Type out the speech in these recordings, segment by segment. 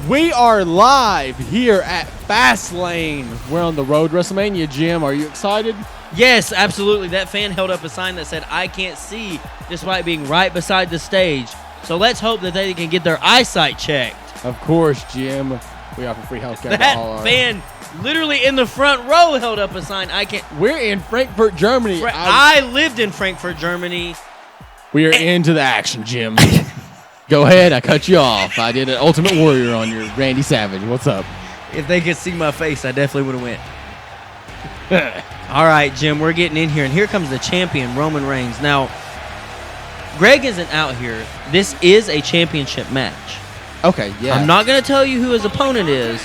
We are live here at FastLane. We're on the road to WrestleMania, Jim. Are you excited? Yes, absolutely. That fan held up a sign that said, "I can't see," despite being right beside the stage. So let's hope that they can get their eyesight checked. Of course, Jim. We offer free healthcare to all That our... fan literally in the front row held up a sign, "I can't." We're in Frankfurt, Germany. I lived in Frankfurt, Germany. We are into the action, Jim. Go ahead. I cut you off. I did an Ultimate Warrior on your Randy Savage. What's up? If they could see my face, I definitely would have went. All right, Jim, we're getting in here, and here comes the champion, Roman Reigns. Now, Greg isn't out here. This is a championship match. Okay, yeah. I'm not going to tell you who his opponent is,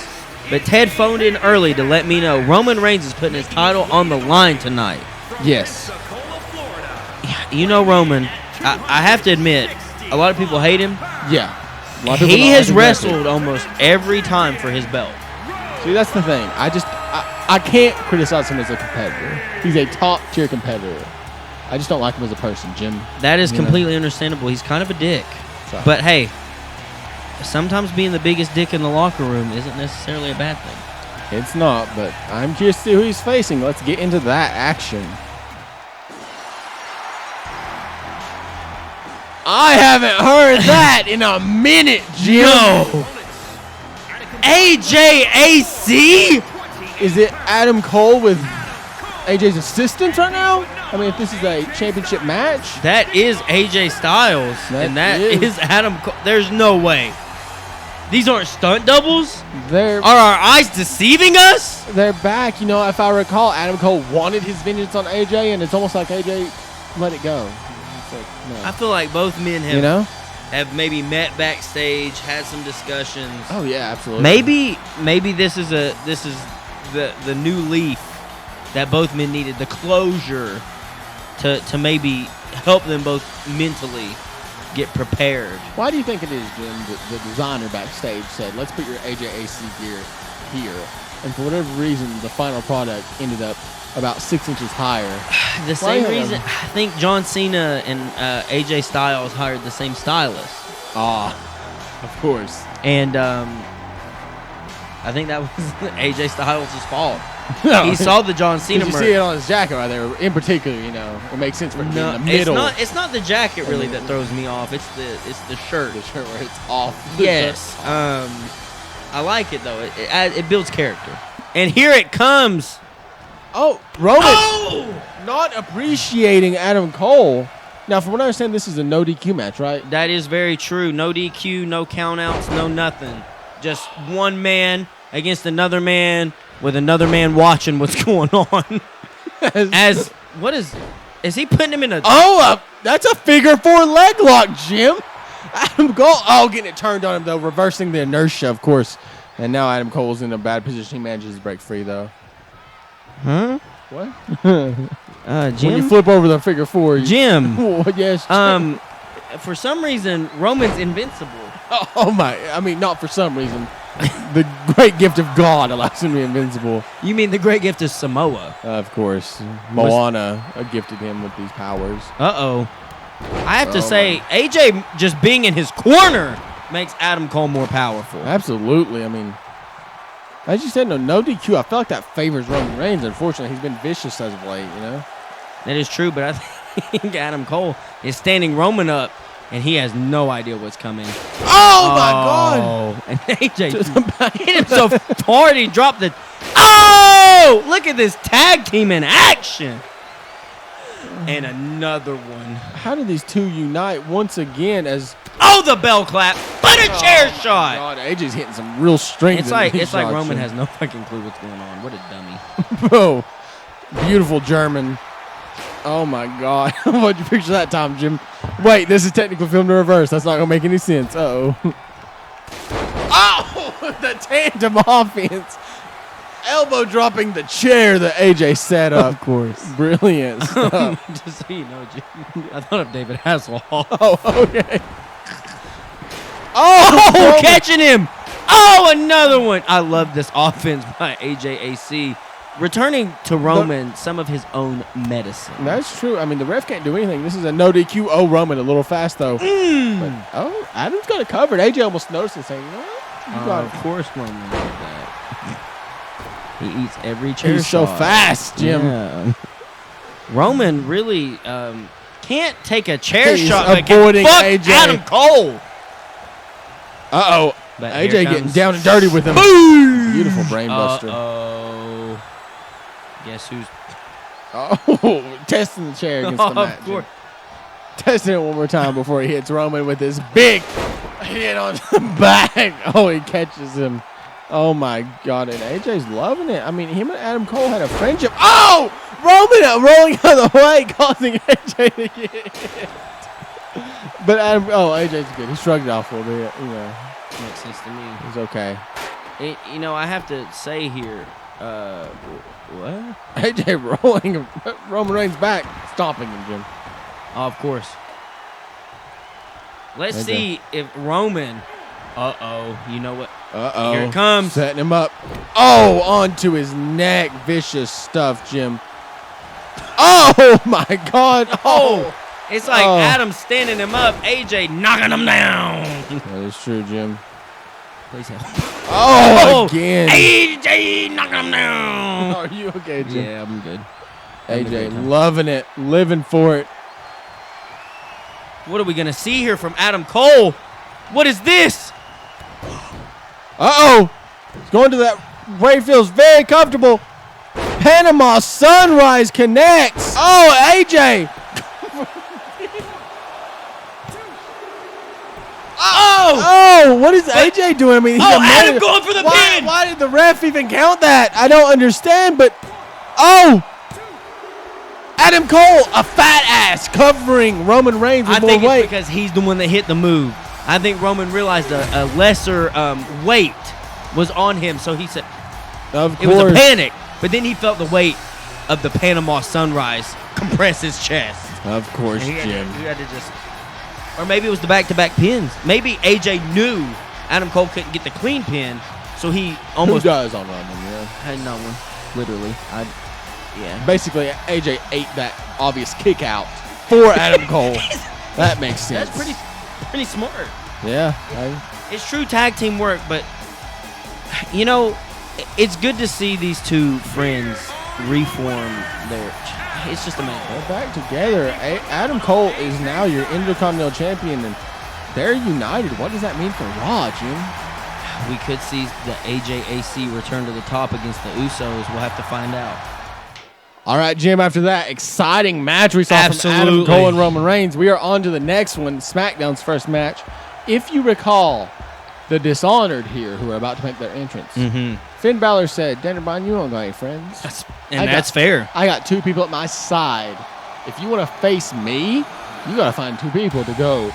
but Ted phoned in early to let me know Roman Reigns is putting his title on the line tonight. Yes. You know Roman, I have to admit, a lot of people hate him. Yeah. A lot of people He don't has like him. wrestled almost every time for his belt. See, that's the thing. I can't criticize him as a competitor. He's a top-tier competitor. I just don't like him as a person, Jim. That is completely understandable. He's kind of a dick. So. But hey, sometimes being the biggest dick in the locker room isn't necessarily a bad thing. It's not, but I'm curious to see who he's facing. Let's get into that action. I haven't heard that in a minute, Jim. No. AJAC? Is it Adam Cole with AJ's assistants right now? I mean, if this is a championship match. That is AJ Styles, and that is Adam Cole. There's no way. These aren't stunt doubles? Are our eyes deceiving us? They're back. You know, if I recall, Adam Cole wanted his vengeance on AJ, and it's almost like AJ let it go. Like, no. I feel like both men have maybe met backstage, had some discussions. Oh yeah, absolutely. Maybe this is the new leaf that both men needed, the closure to maybe help them both mentally get prepared. Why do you think it is, Jim, that the designer backstage said, "Let's put your AJAC gear here," and for whatever reason, the final product ended up about 6 inches higher? The same reason, I think John Cena and AJ Styles hired the same stylist. Ah, of course. And I think that was AJ Styles' fault. No. He saw the John Cena merch. You see it on his jacket right there. In particular, you know, it makes sense for it to be in the middle. It's not the jacket really that throws me off. It's the shirt. The shirt where it's off. Yes. I like it though. It builds character. And here it comes. Oh, Roman not appreciating Adam Cole. Now, from what I understand, this is a no DQ match, right? That is very true. No DQ, no countouts, no nothing. Just one man against another man with another man watching what's going on. Is he putting him in a... that's a figure 4 leg lock, Jim. Adam Cole, getting it turned on him, though, reversing the inertia, of course. And now Adam Cole's in a bad position. He manages to break free, though. Huh? What? Jim? When you flip over the figure 4. Jim. Yes, Jim. For some reason, Roman's invincible. Oh, my. I mean, not for some reason. The great gift of God allows him to be invincible. You mean the great gift of Samoa? Of course. Moana gifted him with these powers. Uh-oh. I have to say, AJ just being in his corner makes Adam Cole more powerful. Absolutely. I mean, as you said, no DQ. I feel like that favors Roman Reigns. Unfortunately, he's been vicious as of late, you know? That is true, but I think Adam Cole is standing Roman up, and he has no idea what's coming. Oh my God! And AJ hit him so hard he dropped the... Oh! Look at this tag team in action! And another one. How did these two unite once again as... Oh, the bell clap! But a chair shot! God, AJ's hitting some real strength. It's like Roman has no fucking clue what's going on. What a dummy. Bro, beautiful German. Oh my God. What'd you picture that time, Jim? Wait, this is technical film to reverse. That's not going to make any sense. Oh, the tandem offense. Elbow dropping the chair that AJ set up. Of course. Brilliant stuff. Just so you know, Jim, I thought of David Hasselhoff. Oh, okay. Oh, catching him. Oh, another one. I love this offense by AJAC. Returning to Roman some of his own medicine. That's true. I mean, the ref can't do anything. This is a no DQ. Oh, Roman, a little fast, though. But, Adam's got it covered. AJ almost noticed and saying, you know what? Of course, Roman does that. He eats every chair He's so shot. fast, Jim. Yeah. Roman really can't take a chair He's shot. But avoiding fuck AJ. Adam Cole. Uh-oh. But AJ here getting comes- down and dirty with him. Boom! Beautiful brain buster. Oh. Guess who's... Oh, testing the chair against the match. Of course. Testing it one more time before he hits Roman with his big hit on the back. Oh, he catches him. Oh, my God. And AJ's loving it. I mean, him and Adam Cole had a friendship. Oh! Roman rolling out of the way, causing AJ to get hit. But AJ's good. He shrugged it off a little bit. You know, Makes sense to me. he's okay. I have to say here, what? AJ rolling Roman Reigns back, stomping him, Jim. Oh, of course. Let's AJ. see if Roman. You know what? Uh-oh. Here it comes. Setting him up. Oh, onto his neck. Vicious stuff, Jim. Oh, my God. Oh. It's like Adam standing him up, AJ knocking him down. That is true, Jim. Please help. Oh, again. AJ knocking him down. Are you okay, Jim? Yeah, I'm good. Having a great AJ time. loving it, living for it. What are we going to see here from Adam Cole? What is this? Uh-oh. He's going to that where he feels very comfortable. Panama Sunrise connects. Oh, AJ. Oh, what is AJ doing? I mean, he's Adam going for the pin. Why did the ref even count that? I don't understand, but Adam Cole, a fat ass covering Roman Reigns with I more think weight. it's because he's the one that hit the move. I think Roman realized a lesser weight was on him, so he said Of it was a course. panic. But then he felt the weight of the Panama Sunrise compress his chest. Of course, And Jim. he had to just, or maybe it was the back-to-back pins. Maybe AJ knew Adam Cole couldn't get the clean pin, so he Who almost does on Roman? Yeah. had no one. Literally, yeah. Basically, AJ ate that obvious kick out for Adam Cole. That makes sense. That's pretty smart. Yeah. It's true tag team work, but it's good to see these two friends reform their. It's just amazing. They're back together. Adam Cole is now your Intercontinental Champion, and they're united. What does that mean for Raw, Jim? We could see the AJAC return to the top against the Usos. We'll have to find out. All right, Jim, after that exciting match we saw from Adam Absolutely. Cole and Roman Reigns, we are on to the next one, SmackDown's first match. If you recall, the Dishonored here, who are about to make their entrance, Finn Balor said, Daniel Bryan, you don't got any friends. That's fair. I got two people at my side. If you want to face me, you got to find two people to go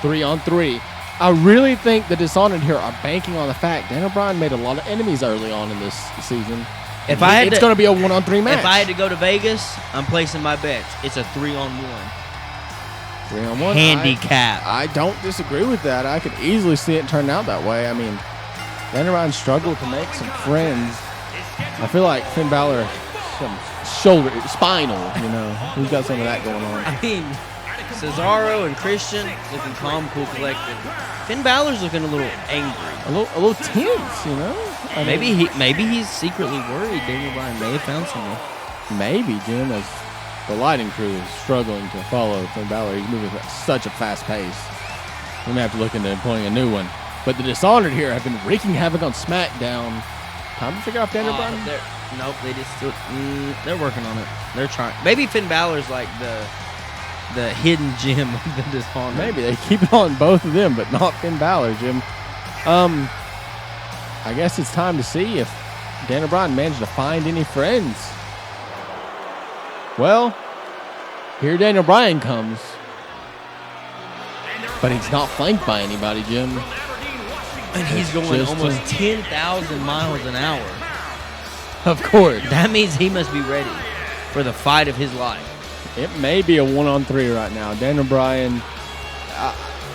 3-on-3. I really think the Dishonored here are banking on the fact Daniel Bryan made a lot of enemies early on in this season. It's going to be a 1-on-3 match. If I had to go to Vegas, I'm placing my bets. It's a 3-on-1 3-on-1 handicap. I don't disagree with that. I could easily see it turn out that way. I mean, Daniel Bryan struggled to make some friends. I feel like Finn Balor, some spinal, he's got some of that going on. I mean, Cesaro and Christian looking calm, cool, collected. Finn Balor's looking a little angry. A little tense, I mean, Maybe he's secretly worried Daniel Bryan may have found someone. Maybe, Jim, as the lighting crew is struggling to follow Finn Balor. He's moving at such a fast pace. We may have to look into employing a new one. But the Dishonored here have been wreaking havoc on SmackDown. Time to figure out Daniel Bryan. Nope, they just still, they're working on it. They're trying. Maybe Finn Balor's like the hidden gem of the Dishonored. Maybe they keep it on both of them, but not Finn Balor, Jim. I guess it's time to see if Daniel Bryan managed to find any friends. Well, here Daniel Bryan comes. But he's not flanked by anybody, Jim. And he's going almost 10,000 miles an hour. Of course. That means he must be ready for the fight of his life. It may be a 1-on-3 right now. Daniel Bryan,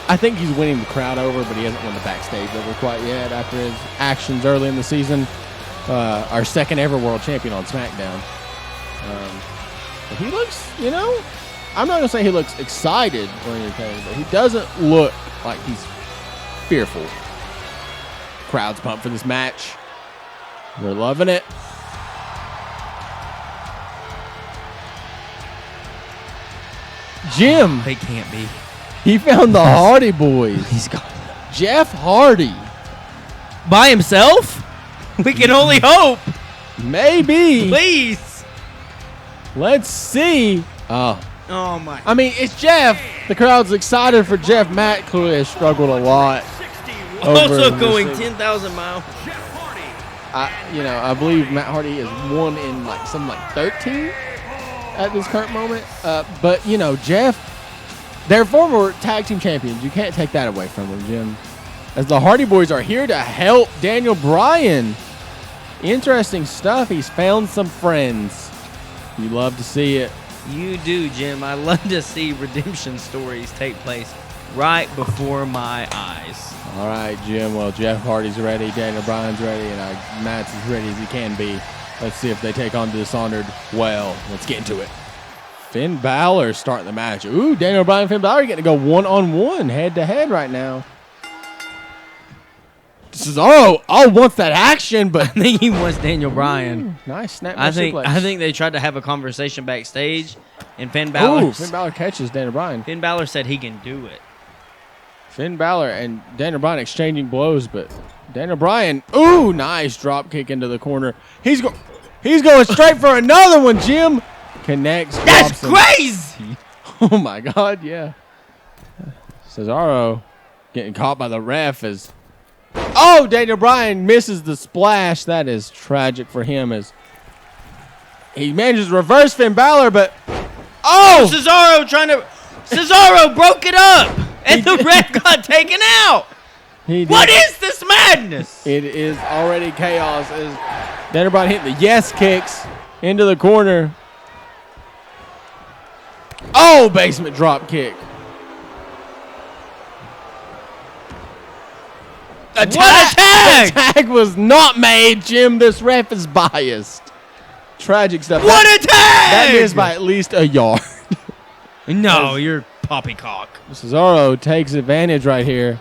I think he's winning the crowd over, but he hasn't won the backstage over quite yet after his actions early in the season. Our second ever world champion on SmackDown. But he looks, I'm not going to say he looks excited or anything, but he doesn't look like he's fearful. crowd's pumped for this match. We're loving it. Jim. They can't be. He found the Hardy Boys. He's gone. Jeff Hardy. By himself? We can only hope. Maybe. Please. Let's see. Oh. Oh, my. I mean, it's Jeff. The crowd's excited for Jeff. Matt clearly has struggled a lot. Also going 10,000 miles. I believe Matt Hardy is 1 in something like 13 at this current moment. But, Jeff, they're former tag team champions. You can't take that away from them, Jim. As the Hardy Boys are here to help Daniel Bryan. Interesting stuff. He's found some friends. You love to see it. You do, Jim. I love to see redemption stories take place right before my eyes. All right, Jim. Well, Jeff Hardy's ready. Daniel Bryan's ready. And Matt's as ready as he can be. Let's see if they take on Dishonored well. Let's get into it. Finn Balor starting the match. Ooh, Daniel Bryan and Finn Balor getting to go one-on-one, head-to-head right now. Cesaro, wants that action, but I think he wants Daniel Bryan. Nice snap. I think they tried to have a conversation backstage, and Finn Balor catches Daniel Bryan. Finn Balor said he can do it. Finn Balor and Daniel Bryan exchanging blows, but Daniel Bryan, ooh, nice drop kick into the corner. He's going straight for another one. Jim connects. That's crazy. Oh my God, yeah. Cesaro getting caught by the ref as. Oh, Daniel Bryan misses the splash. That is tragic for him as he manages to reverse Finn Balor, but Cesaro broke it up, and the ref got taken out. What is this madness? It is already chaos as Daniel Bryan hitting the yes kicks into the corner. Oh, basement drop kick. What a tag! The tag was not made, Jim. This ref is biased. Tragic stuff. What a tag! That is by at least a yard. No, you're poppycock. Cesaro takes advantage right here.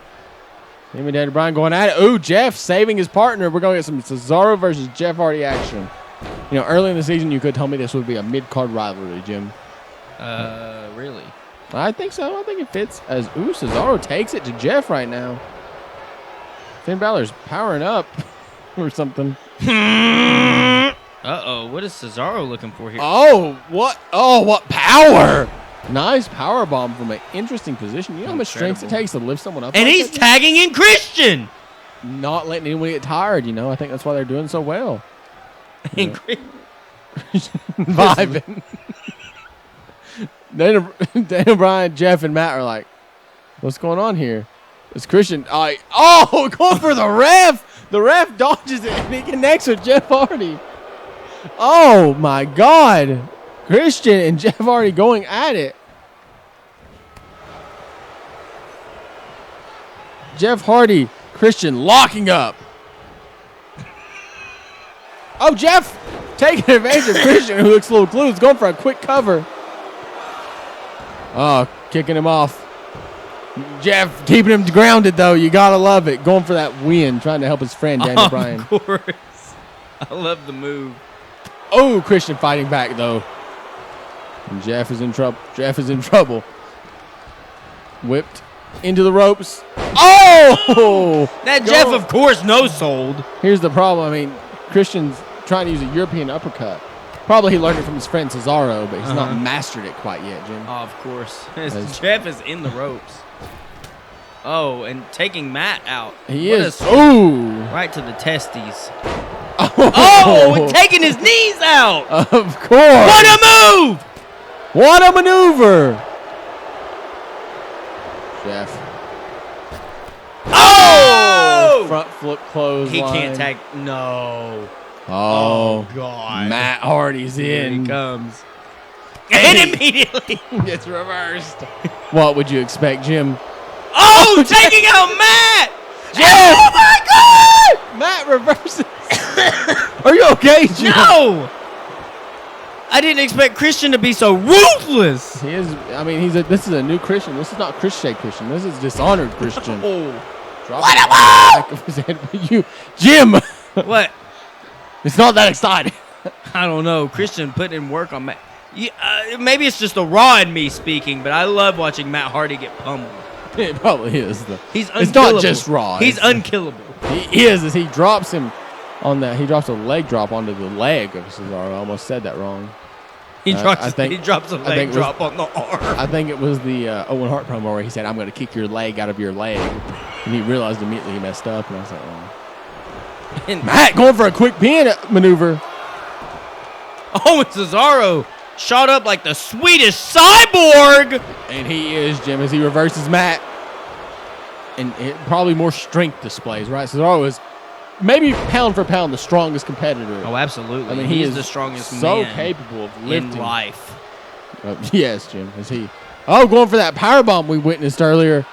Him and Daniel Bryan going at it. Ooh, Jeff saving his partner. We're going to get some Cesaro versus Jeff Hardy action. Early in the season, you could tell me this would be a mid-card rivalry, Jim. Really? I think so. I think it fits as, Cesaro takes it to Jeff right now. Finn Balor's powering up or something. Uh-oh. What is Cesaro looking for here? Oh, what? Oh, what power. Nice power bomb from an interesting position. You know how much strength it takes to lift someone up? And he's tagging in Christian. Not letting anyone get tired, I think that's why they're doing so well. And Vibing. Daniel Bryan, Jeff, and Matt are like, what's going on here? It's Christian. Going for the ref. The ref dodges it, and he connects with Jeff Hardy. Oh, my God. Christian and Jeff Hardy going at it. Jeff Hardy, Christian locking up. Oh, Jeff taking advantage of Christian, who looks a little clueless, going for a quick cover. Oh, kicking him off. Jeff keeping him grounded, though. You got to love it. Going for that win, trying to help his friend, Daniel Bryan. Of course. I love the move. Oh, Christian fighting back, though. And Jeff is in trouble. Whipped into the ropes. Oh! That Jeff, of course, no-sold. Here's the problem. Christian's trying to use a European uppercut. Probably he learned it from his friend Cesaro, but he's not mastered it quite yet, Jim. Oh, of course. Jeff is in the ropes. Oh, and taking Matt out. He is. Ooh. Right to the testes. Oh, and taking his knees out. Of course. What a move. What a maneuver. Jeff. Oh! Front flip close. He can't tag. No. Oh, God. Matt Hardy's in. Here he comes. And immediately gets reversed. What would you expect, Jim? Oh, taking out Matt! Jim! Oh, my God! Matt reverses. Are you okay, Jim? No! I didn't expect Christian to be so ruthless. He is. This is a new Christian. This is not Christian. This is Dishonored Christian. Oh. What a back of his head. Jim. What? It's not that exciting. I don't know. Christian put in work on Matt. Maybe it's just the Raw in me speaking, but I love watching Matt Hardy get pummeled. It probably is. He's unkillable. It's not just Raw. He's unkillable. He is. As he drops him on that. He drops a leg drop onto the leg of Cesaro. I almost said that wrong. He drops a leg drop on the arm. I think it was the Owen Hart promo where he said, "I'm going to kick your leg out of your leg," and he realized immediately he messed up. And I was like, "Oh." And Matt going for a quick pin maneuver. Oh, and Cesaro shot up like the Swedish cyborg. And he is, Jim, as he reverses Matt. And probably more strength displays, right? Cesaro is maybe pound for pound the strongest competitor. Oh, absolutely. I mean, he is the strongest so man capable of lifting. in life. Yes, Jim, is he. Oh, going for that powerbomb we witnessed earlier.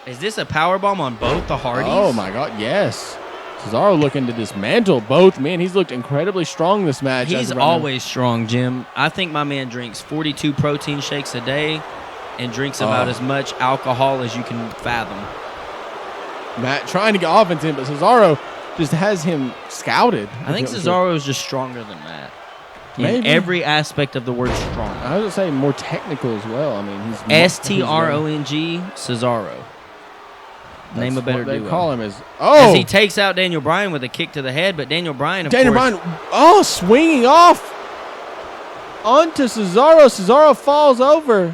Is this a powerbomb on both the Hardys? Oh, my God, yes. Cesaro looking to dismantle both men. He's looked incredibly strong this match. He's always strong, Jim. I think my man drinks 42 protein shakes a day and drinks about as much alcohol as you can fathom. Matt trying to get offense in, but Cesaro just has him scouted. I think Cesaro is just stronger than Matt. In every aspect of the word strong. I was going to say more technical as well. I mean, he's STRONG Cesaro. Name a better duo. They call him as as he takes out Daniel Bryan with a kick to the head, but Daniel Bryan, swinging off onto Cesaro. Cesaro falls over.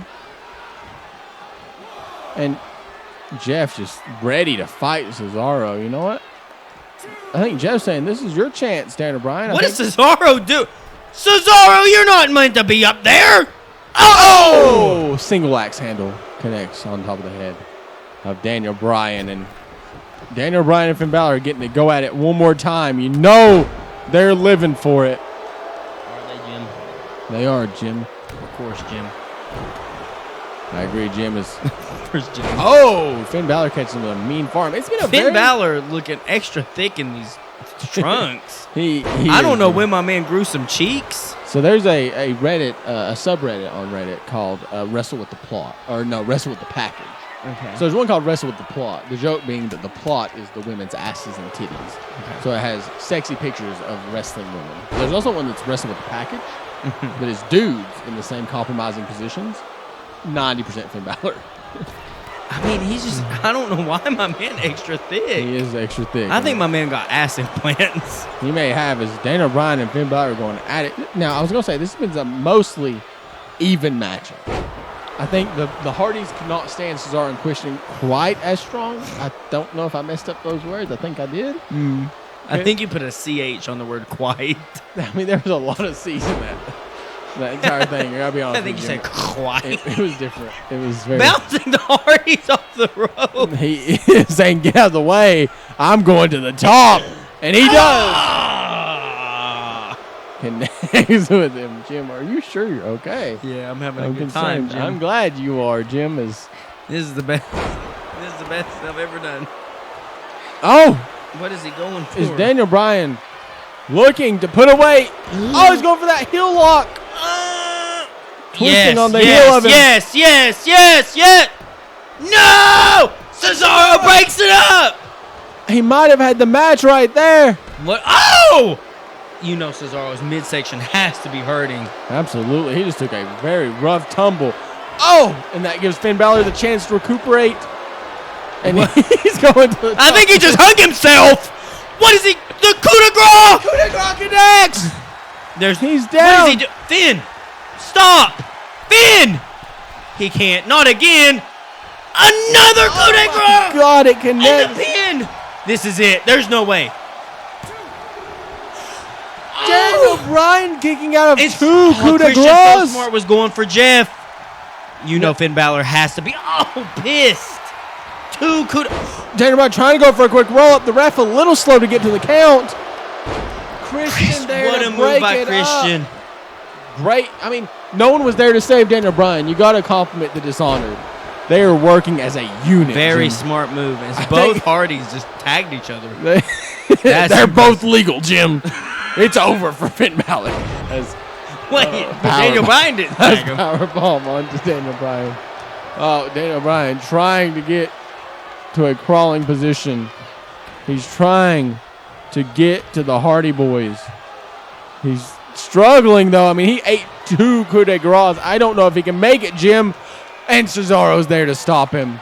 And Jeff just ready to fight Cesaro. You know what? I think Jeff's saying, this is your chance, Daniel Bryan. What does Cesaro do? Cesaro, you're not meant to be up there. Oh! Single axe handle connects on top of the head of Daniel Bryan. And Daniel Bryan and Finn Balor are getting to go at it one more time. You know they're living for it. Are they, Jim? They are, Jim. Of course, Jim. I agree, Jim is. Where's Jim? Oh, Finn Balor catches him with a mean farm. It's been a Finn Balor looking extra thick in these trunks. he I don't know when my man grew some cheeks. So there's a Reddit, a subreddit on Reddit called Wrestle with the Plot. Or no, Wrestle with the Package. Okay. So there's one called Wrestle with the Plot. The joke being that the plot is the women's asses and titties. Okay. So it has sexy pictures of wrestling women. There's also one that's Wrestle with the Package that is dudes in the same compromising positions. 90% Finn Balor. I mean, he's just, I don't know why my man extra thick. He is extra thick. I think my man got ass implants. He may have, as Daniel Bryan and Finn Balor going at it. Now, I was going to say, this has been a mostly even matchup. I think the Hardys could not stand Cesaro and Christian quite as strong. I don't know if I messed up those words. I think I did. I think you put a CH on the word quite. I mean, there was a lot of C's in that entire thing. I gotta be honest. I think you said quite. It was different. It was very bouncing the Hardys off the rope. He is saying, "Get out of the way! I'm going to the top," and he does. Connects with him, Jim. Are you sure you're okay? Yeah, I'm having a good time, Jim. I'm glad you are, Jim. This is the best. This is the best I've ever done. Oh, what is he going for? Is Daniel Bryan looking to put away? Oh, he's going for that heel lock. Twisting on the heel of him. Yes. No! Cesaro breaks it up. He might have had the match right there. What? Oh! You know Cesaro's midsection has to be hurting. Absolutely. He just took a very rough tumble. Oh! And that gives Finn Balor the chance to recuperate. And he's going to the top. I think he just hung himself. What is he? The coup de grace! Coup de grace connects! He's down. What is he do? Finn! Stop! Finn! He can't. Not again. Another coup de grace! God, it connects. And the pin! This is it. There's no way. Daniel Bryan kicking out of two coup de Christian grace. Smart was going for Jeff. You know Finn Balor has to be pissed. Two coup de... Daniel Bryan trying to go for a quick roll up. The ref a little slow to get to the count. Christian there what to a move break by it Christian. Up. Great. I mean, no one was there to save Daniel Bryan. You got to compliment the Dishonored. They are working as a unit. Very smart move. As both Hardys just tagged each other. They're both legal, Jim. It's over for Finn Balor. Daniel Bryan didn't tag him. Powerbomb onto Daniel Bryan. Oh, Daniel Bryan trying to get to a crawling position. He's trying to get to the Hardy Boys. He's struggling, though. I mean, he ate 2 coup de grace. I don't know if he can make it, Jim. And Cesaro's there to stop him.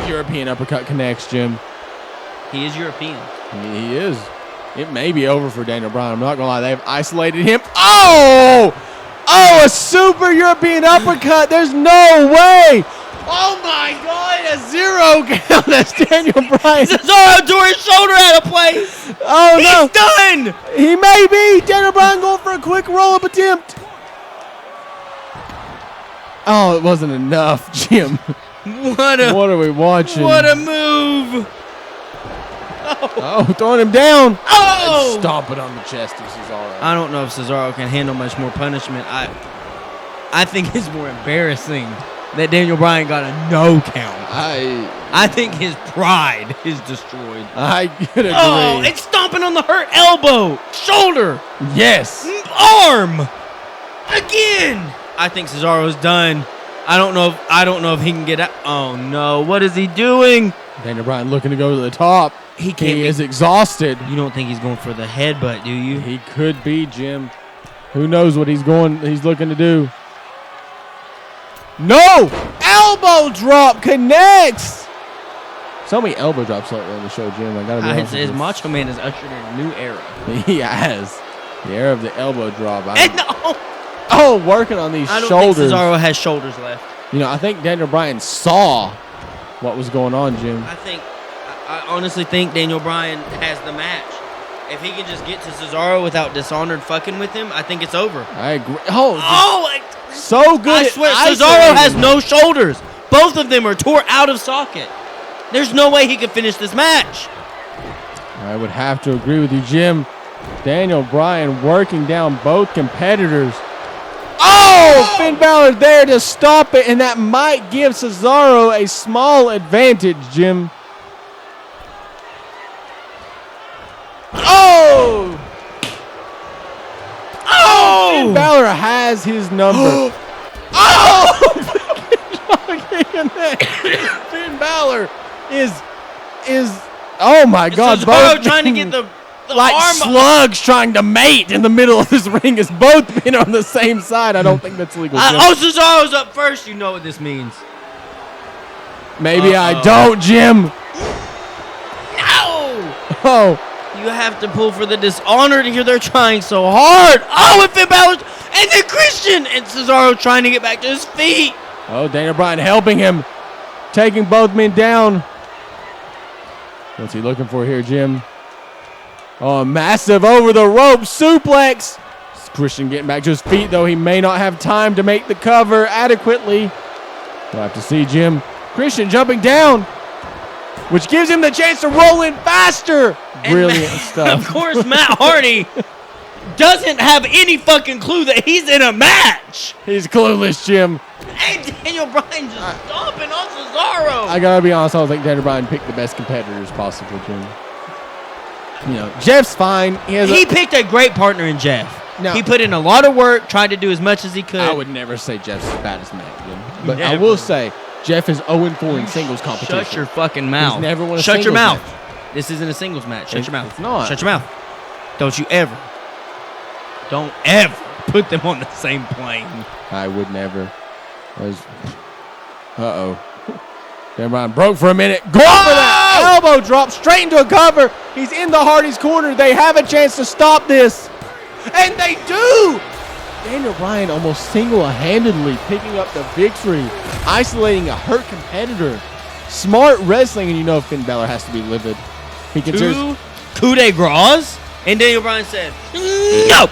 European uppercut connects, Jim. He is European. I mean, he is. It may be over for Daniel Bryan. I'm not going to lie. They've isolated him. Oh! Oh, a super European uppercut. There's no way. Oh, my God. A 0 count. That's Daniel Bryan. Cesaro tore his shoulder out of place. Oh, no. He's done. He may be. Daniel Bryan going for a quick roll-up attempt. Oh, it wasn't enough, Jim. What are we watching? What a move. Oh, throwing him down. Oh! And stomping on the chest of Cesaro. I don't know if Cesaro can handle much more punishment. I think it's more embarrassing that Daniel Bryan got a no count. I think his pride is destroyed. I could agree. Oh, it's stomping on the hurt elbow, shoulder, yes, arm, again. I think Cesaro's done. I don't know if he can get out. Oh no, what is he doing? Daniel Bryan looking to go to the top. He can't. He is exhausted. You don't think he's going for the headbutt, do you? He could be, Jim. Who knows what he's looking to do. No! Elbow drop connects! So many elbow drops lately on the show, Jim. I gotta be honest. His Macho Man has ushered in a new era. He has. The era of the elbow drop. No! Oh, working on these shoulders. I don't think Cesaro has shoulders left. You know, I think Daniel Bryan saw what was going on, Jim. I honestly think Daniel Bryan has the match. If he can just get to Cesaro without Dishonored fucking with him, I think it's over. I agree. So good. I swear, Cesaro has no shoulders. Both of them are tore out of socket. There's no way he could finish this match. I would have to agree with you, Jim. Daniel Bryan working down both competitors. Oh, Finn Balor there to stop it, and that might give Cesaro a small advantage, Jim. Oh! Oh! Finn Balor has his number. Oh! Finn Balor is oh my God! Cesaro trying to get the like arm slugs trying to mate in the middle of this ring is both been on the same side. I don't think that's legal. Cesaro's up first. You know what this means. Maybe I don't, Jim. No! Oh. You have to pull for the Dishonored here. They're trying so hard. Oh, and Finn Balor, and then Christian, and Cesaro trying to get back to his feet. Oh, Daniel Bryan helping him, taking both men down. What's he looking for here, Jim? Oh, a massive over the rope suplex. Christian getting back to his feet, though he may not have time to make the cover adequately. We'll have to see, Jim. Christian jumping down, which gives him the chance to roll in faster. Brilliant stuff. Of course, Matt Hardy doesn't have any fucking clue that he's in a match. He's clueless, Jim. And Daniel Bryan just stomping on Cesaro. I gotta be honest, I don't think Daniel Bryan picked the best competitors possible, Jim. You know, Jeff's fine. He picked a great partner in Jeff. No. He put in a lot of work, tried to do as much as he could. I would never say Jeff's as bad as Matt, Jim. But I will say, Jeff is 0-4 in singles competition. Shut your fucking mouth. He's never won a Shut your mouth. Match. This isn't a singles match. Shut your mouth. It's not. Shut your mouth. Don't ever put them on the same plane. I would never. Uh-oh. Daniel Bryan broke for a minute. Go for that elbow drop straight into a cover. He's in the Hardy's corner. They have a chance to stop this. And they do. Daniel Bryan almost single-handedly picking up the victory, isolating a hurt competitor. Smart wrestling, and you know Finn Balor has to be livid. He considers 2 coup de grace, and Daniel Bryan said, no.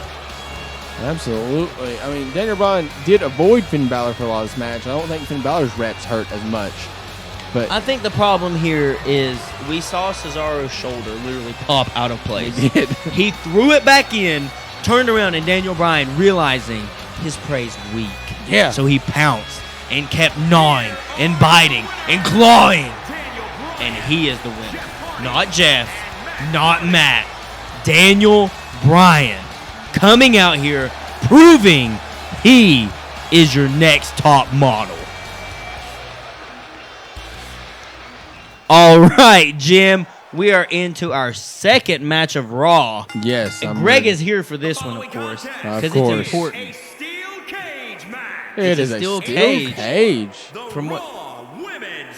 Absolutely. I mean, Daniel Bryan did avoid Finn Balor for a lot of this match. I don't think Finn Balor's reps hurt as much. But I think the problem here is we saw Cesaro's shoulder literally pop out of place. He did. He threw it back in, turned around, and Daniel Bryan, realizing his prey's weak. Yeah. So he pounced and kept gnawing and biting and clawing. And he is the winner. Not Jeff, not Matt. Daniel Bryan coming out here proving he is your next top model. All right, Jim. We are into our second match of Raw. Yes. And Greg is here for this one, of course. Because it's important. It is a steel cage. From what? Women's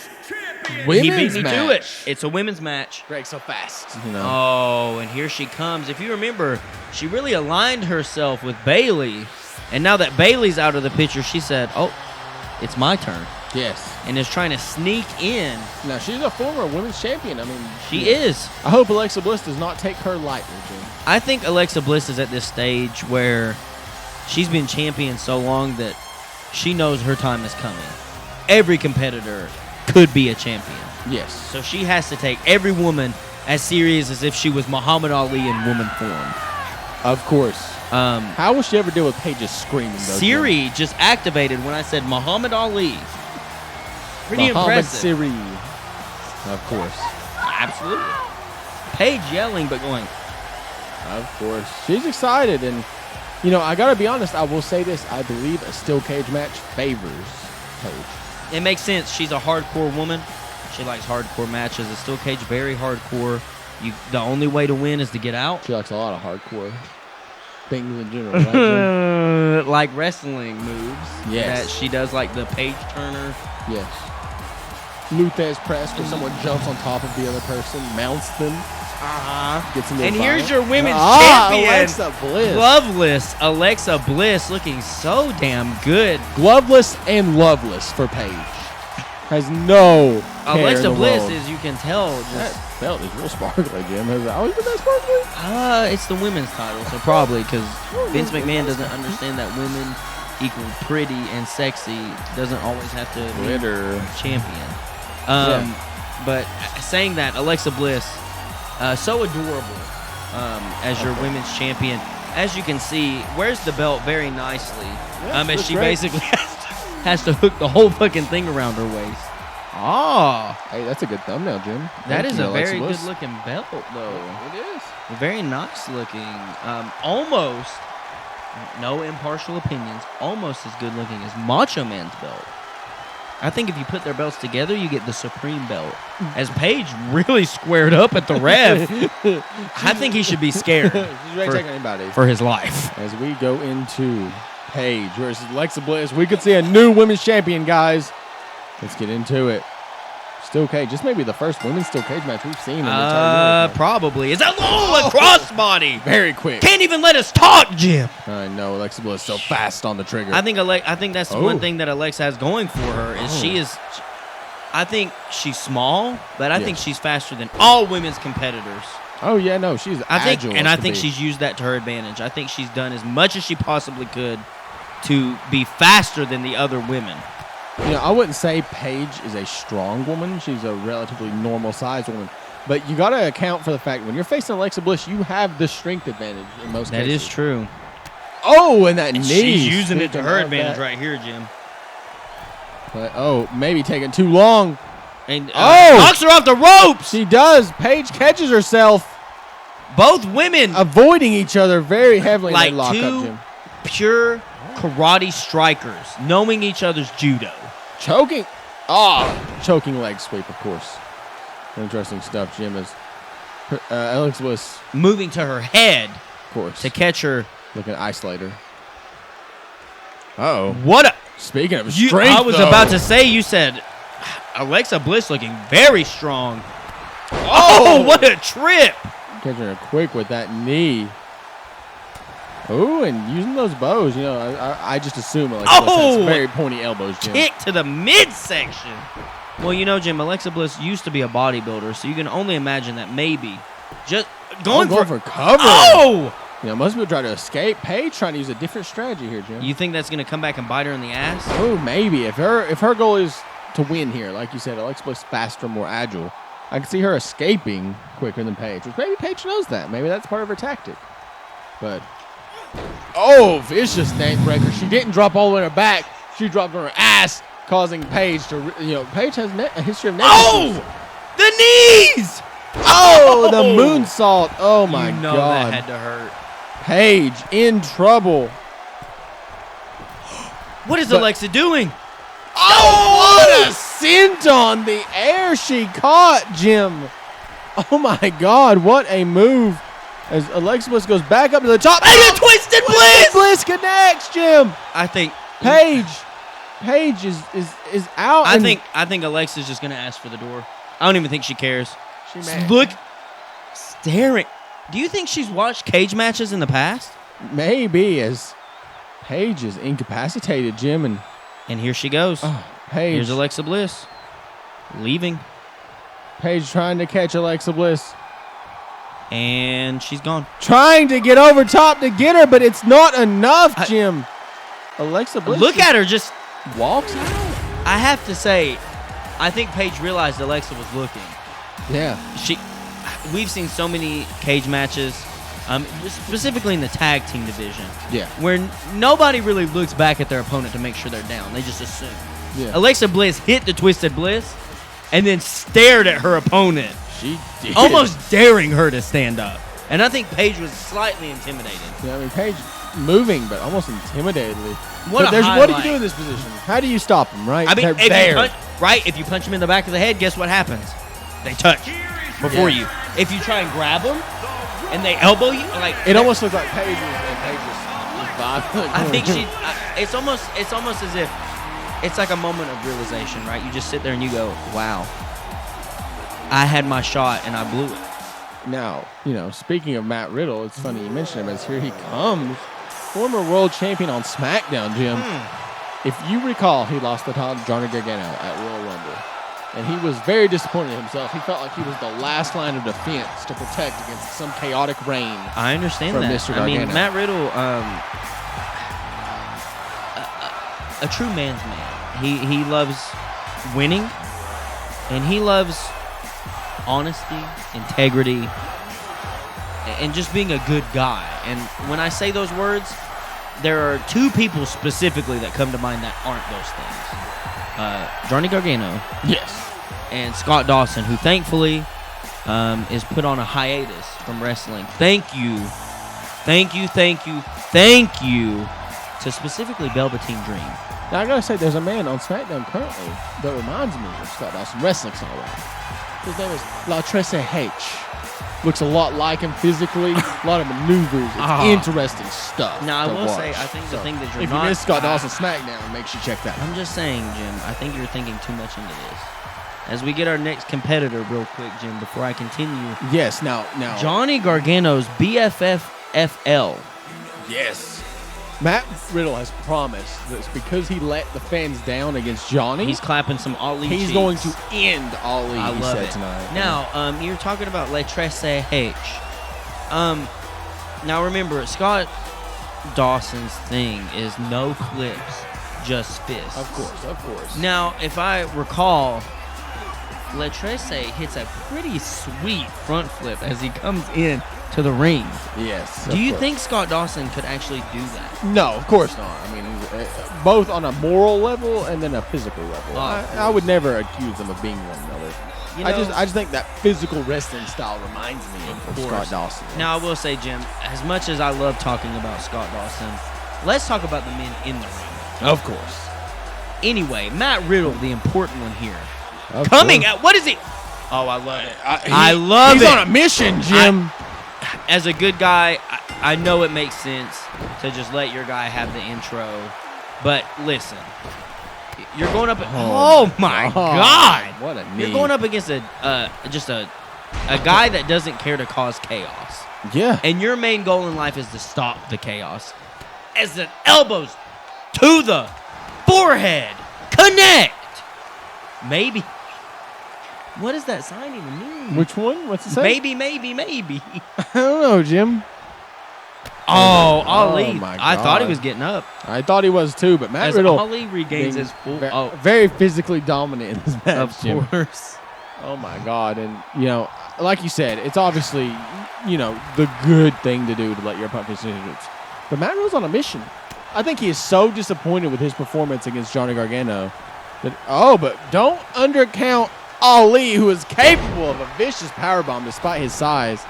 He beat me match. to it. It's a women's match. Greg so fast. You know. Oh, and here she comes. If you remember, she really aligned herself with Bayley. And now that Bayley's out of the picture, she said, oh, it's my turn. Yes. And is trying to sneak in. Now, she's a former women's champion. I mean, She is. I hope Alexa Bliss does not take her lightly, Jim. I think Alexa Bliss is at this stage where she's been champion so long that she knows her time is coming. Every competitor could be a champion. Yes. So she has to take every woman as serious as if she was Muhammad Ali in woman form. Of course. Um, How will she ever deal with Paige's screaming, though? Siri just activated when I said Muhammad Ali. Pretty Muhammad impressive. Siri. Of course. Absolutely. Paige yelling but going, Of course. She's excited. And, you know, I got to be honest. I will say this. I believe a steel cage match favors Paige. it makes sense. She's a hardcore woman. She likes hardcore matches. A steel cage, very hardcore. The only way to win is to get out. She likes a lot of hardcore things in general. Right, Jim? Like wrestling moves. Yes. That she does, like the Paige Turner. Yes. Luthez press where someone jumps on top of the other person, mounts them, gets them. And here's fire. your women's champion, Alexa Bliss. Gloveless Alexa Bliss, looking so damn good. Gloveless and loveless for Paige. Has no care in Alexa the Bliss, world. as you can tell, just That belt is real sparkly, Jim. Has it always been that sparkly? it's the women's title, so probably because Vince McMahon doesn't understand that women equal pretty and sexy doesn't always have to be Glitter. champion. Yeah. But saying that, Alexa Bliss, so adorable as your women's champion. As you can see, wears the belt very nicely. As she basically has to hook the whole fucking thing around her waist. Hey, that's a good thumbnail, Jim. That is a Alexa very Bliss. good looking belt, though. It is. Very nice looking. Almost, no impartial opinions, almost as good looking as Macho Man's belt. I think if you put their belts together, you get the Supreme belt. As Paige really squared up at the ref, I think he should be scared She's ready to take anybody. for his life. As we go into Paige versus Alexa Bliss, we could see a new women's champion, guys. Let's get into it. Steel cage. This may be the first women's steel cage match we've seen in the entire year. Probably. Is that a crossbody? Very quick. Can't even let us talk, Jim. I know Alexa Bliss so fast on the trigger. I think that's the one thing that Alexa has going for her is she is. I think she's small, but I think she's faster than all women's competitors. Oh yeah, no, she's agile. I think she's used that to her advantage. I think she's done as much as she possibly could to be faster than the other women. You know, I wouldn't say Paige is a strong woman. She's a relatively normal-sized woman. But you got to account for the fact when you're facing Alexa Bliss, you have the strength advantage in most cases. That is true. Oh, and that knee. She's using it to her advantage right here, Jim. But, maybe taking too long. And knocks her off the ropes. She does. Paige catches herself. Both women avoiding each other very heavily. like in that two lock-up, Jim. pure karate strikers, knowing each other's judo. Choking. Choking leg sweep, of course. Interesting stuff, Jim. Is Alexa Bliss moving to her head, of course, to catch her. Looking at isolator. Uh-oh. What a... Speaking of strength, I was about to say, you said Alexa Bliss looking very strong. Oh, what a trip. Catching her quick with that knee. Oh, and using those bows. You know, I just assume Alexa Bliss has very pointy elbows, Jim. Kick to the midsection. Well, you know, Jim, Alexa Bliss used to be a bodybuilder, so you can only imagine that maybe just going for cover. Oh! You know, most people try to escape. Paige trying to use a different strategy here, Jim. You think that's going to come back and bite her in the ass? Oh, maybe. If her goal is to win here, like you said, Alexa Bliss faster, more agile, I can see her escaping quicker than Paige, which maybe Paige knows that. Maybe that's part of her tactic. But, vicious neck breaker. She didn't drop all the way on her back. She dropped on her ass, causing Paige to, Paige has a history of neck issues. The knees! The moonsault. Oh, my God. God. That had to hurt. Paige in trouble. What is Alexa doing? What a senton the air she caught, Jim. Oh my God, what a move. As Alexa Bliss goes back up to the top. And the Twisted Bliss! Bliss connects, Jim. I think Paige is out. I think Alexa's just gonna ask for the door. I don't even think she cares. She may. Look, staring. Do you think she's watched cage matches in the past? Maybe, as Paige is incapacitated, Jim, and here she goes. Paige. Here's Alexa Bliss leaving. Paige trying to catch Alexa Bliss. And she's gone. Trying to get over top to get her, but it's not enough, Jim. Alexa Bliss. Look at her just walks out. I have to say, I think Paige realized Alexa was looking. Yeah. We've seen so many cage matches, specifically in the tag team division, where nobody really looks back at their opponent to make sure they're down. They just assume. Yeah. Alexa Bliss hit the Twisted Bliss and then stared at her opponent. She did. Almost daring her to stand up. And I think Paige was slightly intimidated. Yeah, I mean, Paige moving, but almost intimidatedly. What do you do in this position? How do you stop them, right? I mean, they're if you punch them in the back of the head, guess what happens? They touch before you. If you try and grab them and they elbow you, it almost looks like Paige is violent. I think it's almost as if it's like a moment of realization, right? You just sit there and you go, wow, I had my shot and I blew it. Now, speaking of Matt Riddle, it's funny you mentioned him, as here he comes. Former world champion on SmackDown, Jim. If you recall, he lost the title to Johnny Gargano at Royal Rumble. And he was very disappointed in himself. He felt like he was the last line of defense to protect against some chaotic reign. I understand from that. Mr. Gargano. I mean, Matt Riddle, a true man's man. He loves winning, and he loves honesty, integrity, and just being a good guy. And when I say those words, there are two people specifically that come to mind that aren't those things. Johnny Gargano. Yes. And Scott Dawson, who thankfully is put on a hiatus from wrestling. Thank you to specifically Velveteen Dream. Now, I gotta say, there's a man on SmackDown currently that reminds me of Scott Dawson. Wrestling style, right? His name is La Trece H. Looks a lot like him physically. A lot of maneuvers. It's interesting stuff. Now, I will say, I think the thing that you're if not... you missed Scott Dawson SmackDown, make sure you check that out. I'm just saying, Jim, I think you're thinking too much into this. As we get our next competitor real quick, Jim, before I continue. Yes, now. Johnny Gargano's BFF-FL. Yes. Matt Riddle has promised that it's because he let the fans down against Johnny. He's clapping some Ali He's cheeks. going to end Ali, I he love said it. tonight. Now, you're talking about Le Trece H. Now, remember, Scott Dawson's thing is no flips, just fists. Of course. Now, if I recall, Le Trece hits a pretty sweet front flip as he comes in to the ring. Yes. Do you think Scott Dawson could actually do that? No, of course not. I mean, both on a moral level and then a physical level. I would never accuse them of being one another. I just think that physical wrestling style reminds me of Scott Dawson. Now, I will say, Jim, as much as I love talking about Scott Dawson, let's talk about the men in the ring. Of course. Anyway, Matt Riddle, the important one here. Coming out. What is he? Oh, I love it. I love it. He's on a mission, Jim. As a good guy, I know it makes sense to just let your guy have the intro. But listen, you're going up. Oh my God! What a knee. You're going up against a guy that doesn't care to cause chaos. Yeah. And your main goal in life is to stop the chaos. As the elbows to the forehead connect. Maybe. What does that sign even mean? Which one? What's it say? Maybe. I don't know, Jim. Oh, Ali. My God. I thought he was getting up. I thought he was too, but Matt As Riddle Ali regains his full... very physically dominant in this match, Jim. Of course. Oh, my God. And, like you said, it's obviously, the good thing to do to let your opponent finish. But Matt Riddle's on a mission. I think he is so disappointed with his performance against Johnny Gargano but don't undercount Ali, who is capable of a vicious powerbomb despite his size.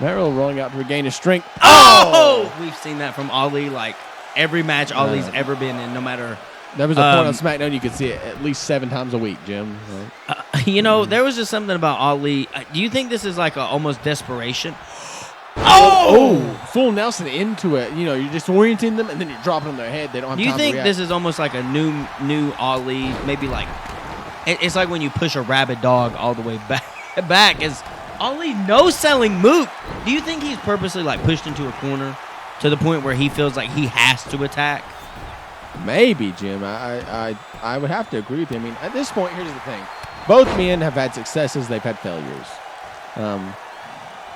Matt Riddle rolling out to regain his strength. Oh! We've seen that from Ali, like every match Ali's ever been in, no matter There was a point on SmackDown you could see it at least 7 times a week, Jim. There was just something about Ali. Do you think this is like almost desperation? Full Nelson into it. You're just orienting them, and then you're dropping on their head. They don't have Do you time to think react. this is almost like a new Ali? Maybe like it's like when you push a rabid dog all the way back. Is Ali no-selling Mook? Do you think he's purposely like pushed into a corner to the point where he feels like he has to attack? Maybe, Jim. I would have to agree with you. I mean, at this point, here's the thing. Both men have had successes. They've had failures.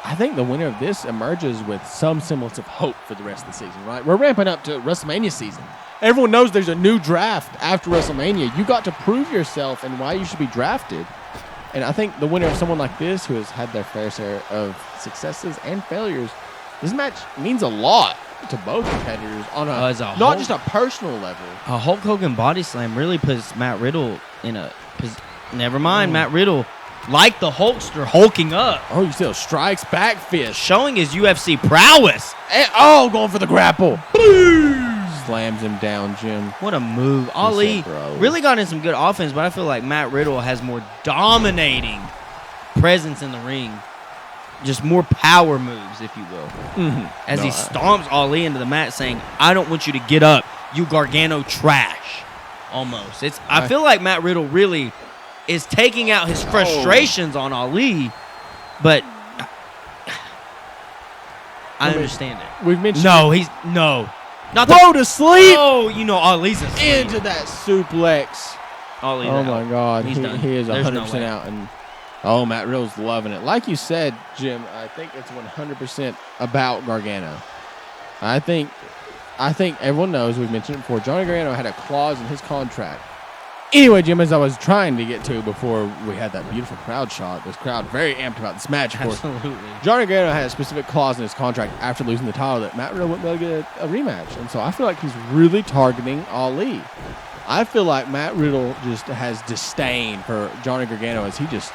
I think the winner of this emerges with some semblance of hope for the rest of the season, right? We're ramping up to WrestleMania season. Everyone knows there's a new draft after WrestleMania. You got to prove yourself and why you should be drafted. And I think the winner of someone like this, who has had their fair share of successes and failures, this match means a lot to both competitors on not just a personal level. A Hulk Hogan body slam really puts Matt Riddle in a... Never mind, Matt Riddle, like the Hulkster, hulking up. Oh, you still strikes back fist. Showing his UFC prowess. And, going for the grapple. Slams him down, Jim. What a move. Ali really got in some good offense, but I feel like Matt Riddle has more dominating presence in the ring. Just more power moves, if you will. As he stomps Ali into the mat saying, I don't want you to get up. You Gargano trash. Almost. I feel like Matt Riddle really is taking out his frustrations on Ali, but I understand it. We've mentioned not Bro to sleep. Oh, Ali's asleep. Into that suplex. Ali's oh out. my God, He's done. He is There's 100% no out, and Matt Riddle's loving it. Like you said, Jim, I think it's 100% about Gargano. I think everyone knows, we've mentioned it before, Johnny Gargano had a clause in his contract. Anyway, Jim, as I was trying to get to before we had that beautiful crowd shot, this crowd very amped about this match. Of course. Absolutely. Johnny Gargano had a specific clause in his contract after losing the title that Matt Riddle wouldn't be able to get a rematch. And so I feel like he's really targeting Ali. I feel like Matt Riddle just has disdain for Johnny Gargano as he just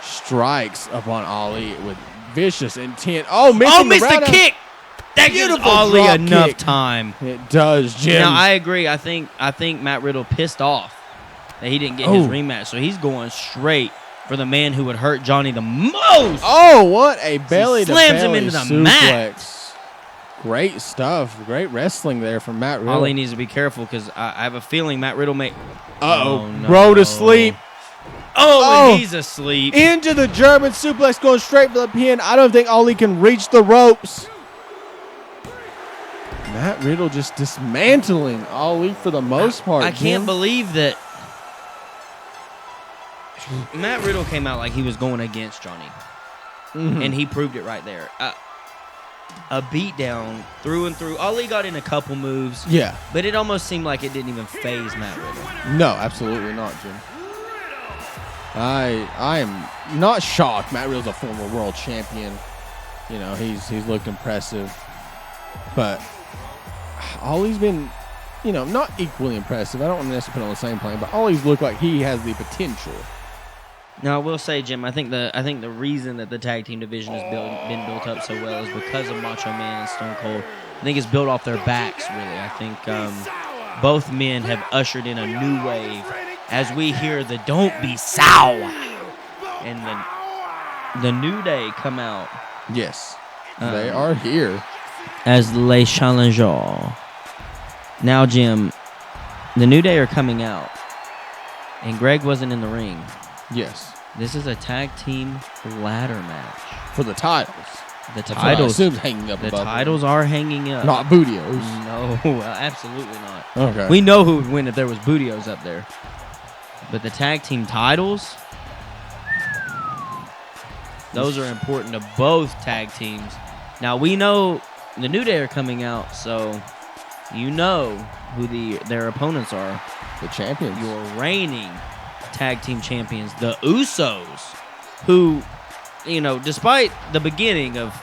strikes upon Ali with vicious intent. Missed the kick. That gives Ali enough time. It does, Jim. Now, I agree. I think Matt Riddle pissed off that he didn't get his rematch, so he's going straight for the man who would hurt Johnny the most. Oh, what a belly to belly slams him into the suplex. mat. Great stuff. Great wrestling there from Matt Riddle. Ali needs to be careful because I have a feeling Matt Riddle may... Bro to sleep. And he's asleep. Into the German suplex, going straight for the pin. I don't think Ali can reach the ropes. Matt Riddle just dismantling Ali for the most part. I can't believe that Matt Riddle came out like he was going against Johnny. And he proved it right there. A beatdown through and through. Ali got in a couple moves. Yeah. But it almost seemed like it didn't even faze Matt Riddle. No, absolutely not, Jim. I am not shocked. Matt Riddle's a former world champion. He's looked impressive. But Ali's been, not equally impressive. I don't want to necessarily put on the same plane, but Ali's looked like he has the potential. Now, I will say, Jim, I think the reason that the tag team division has been built up so well is because of Macho Man and Stone Cold. I think it's built off their backs, really. I think both men have ushered in a new wave as we hear the "Don't Be Sour" and the New Day come out. Yes, they are here as Les Challengers. Now, Jim, the New Day are coming out, and Greg wasn't in the ring. Yes. This is a tag team ladder match. For the titles. The titles. Hanging up the above titles them. Are hanging up. Not Bootios. No, absolutely not. Okay. We know who would win if there was Bootios up there. But the tag team titles, those are important to both tag teams. Now, we know the New Day are coming out, so you know who their opponents are. The champions. Your reigning tag team champions, the Usos, who, despite the beginning of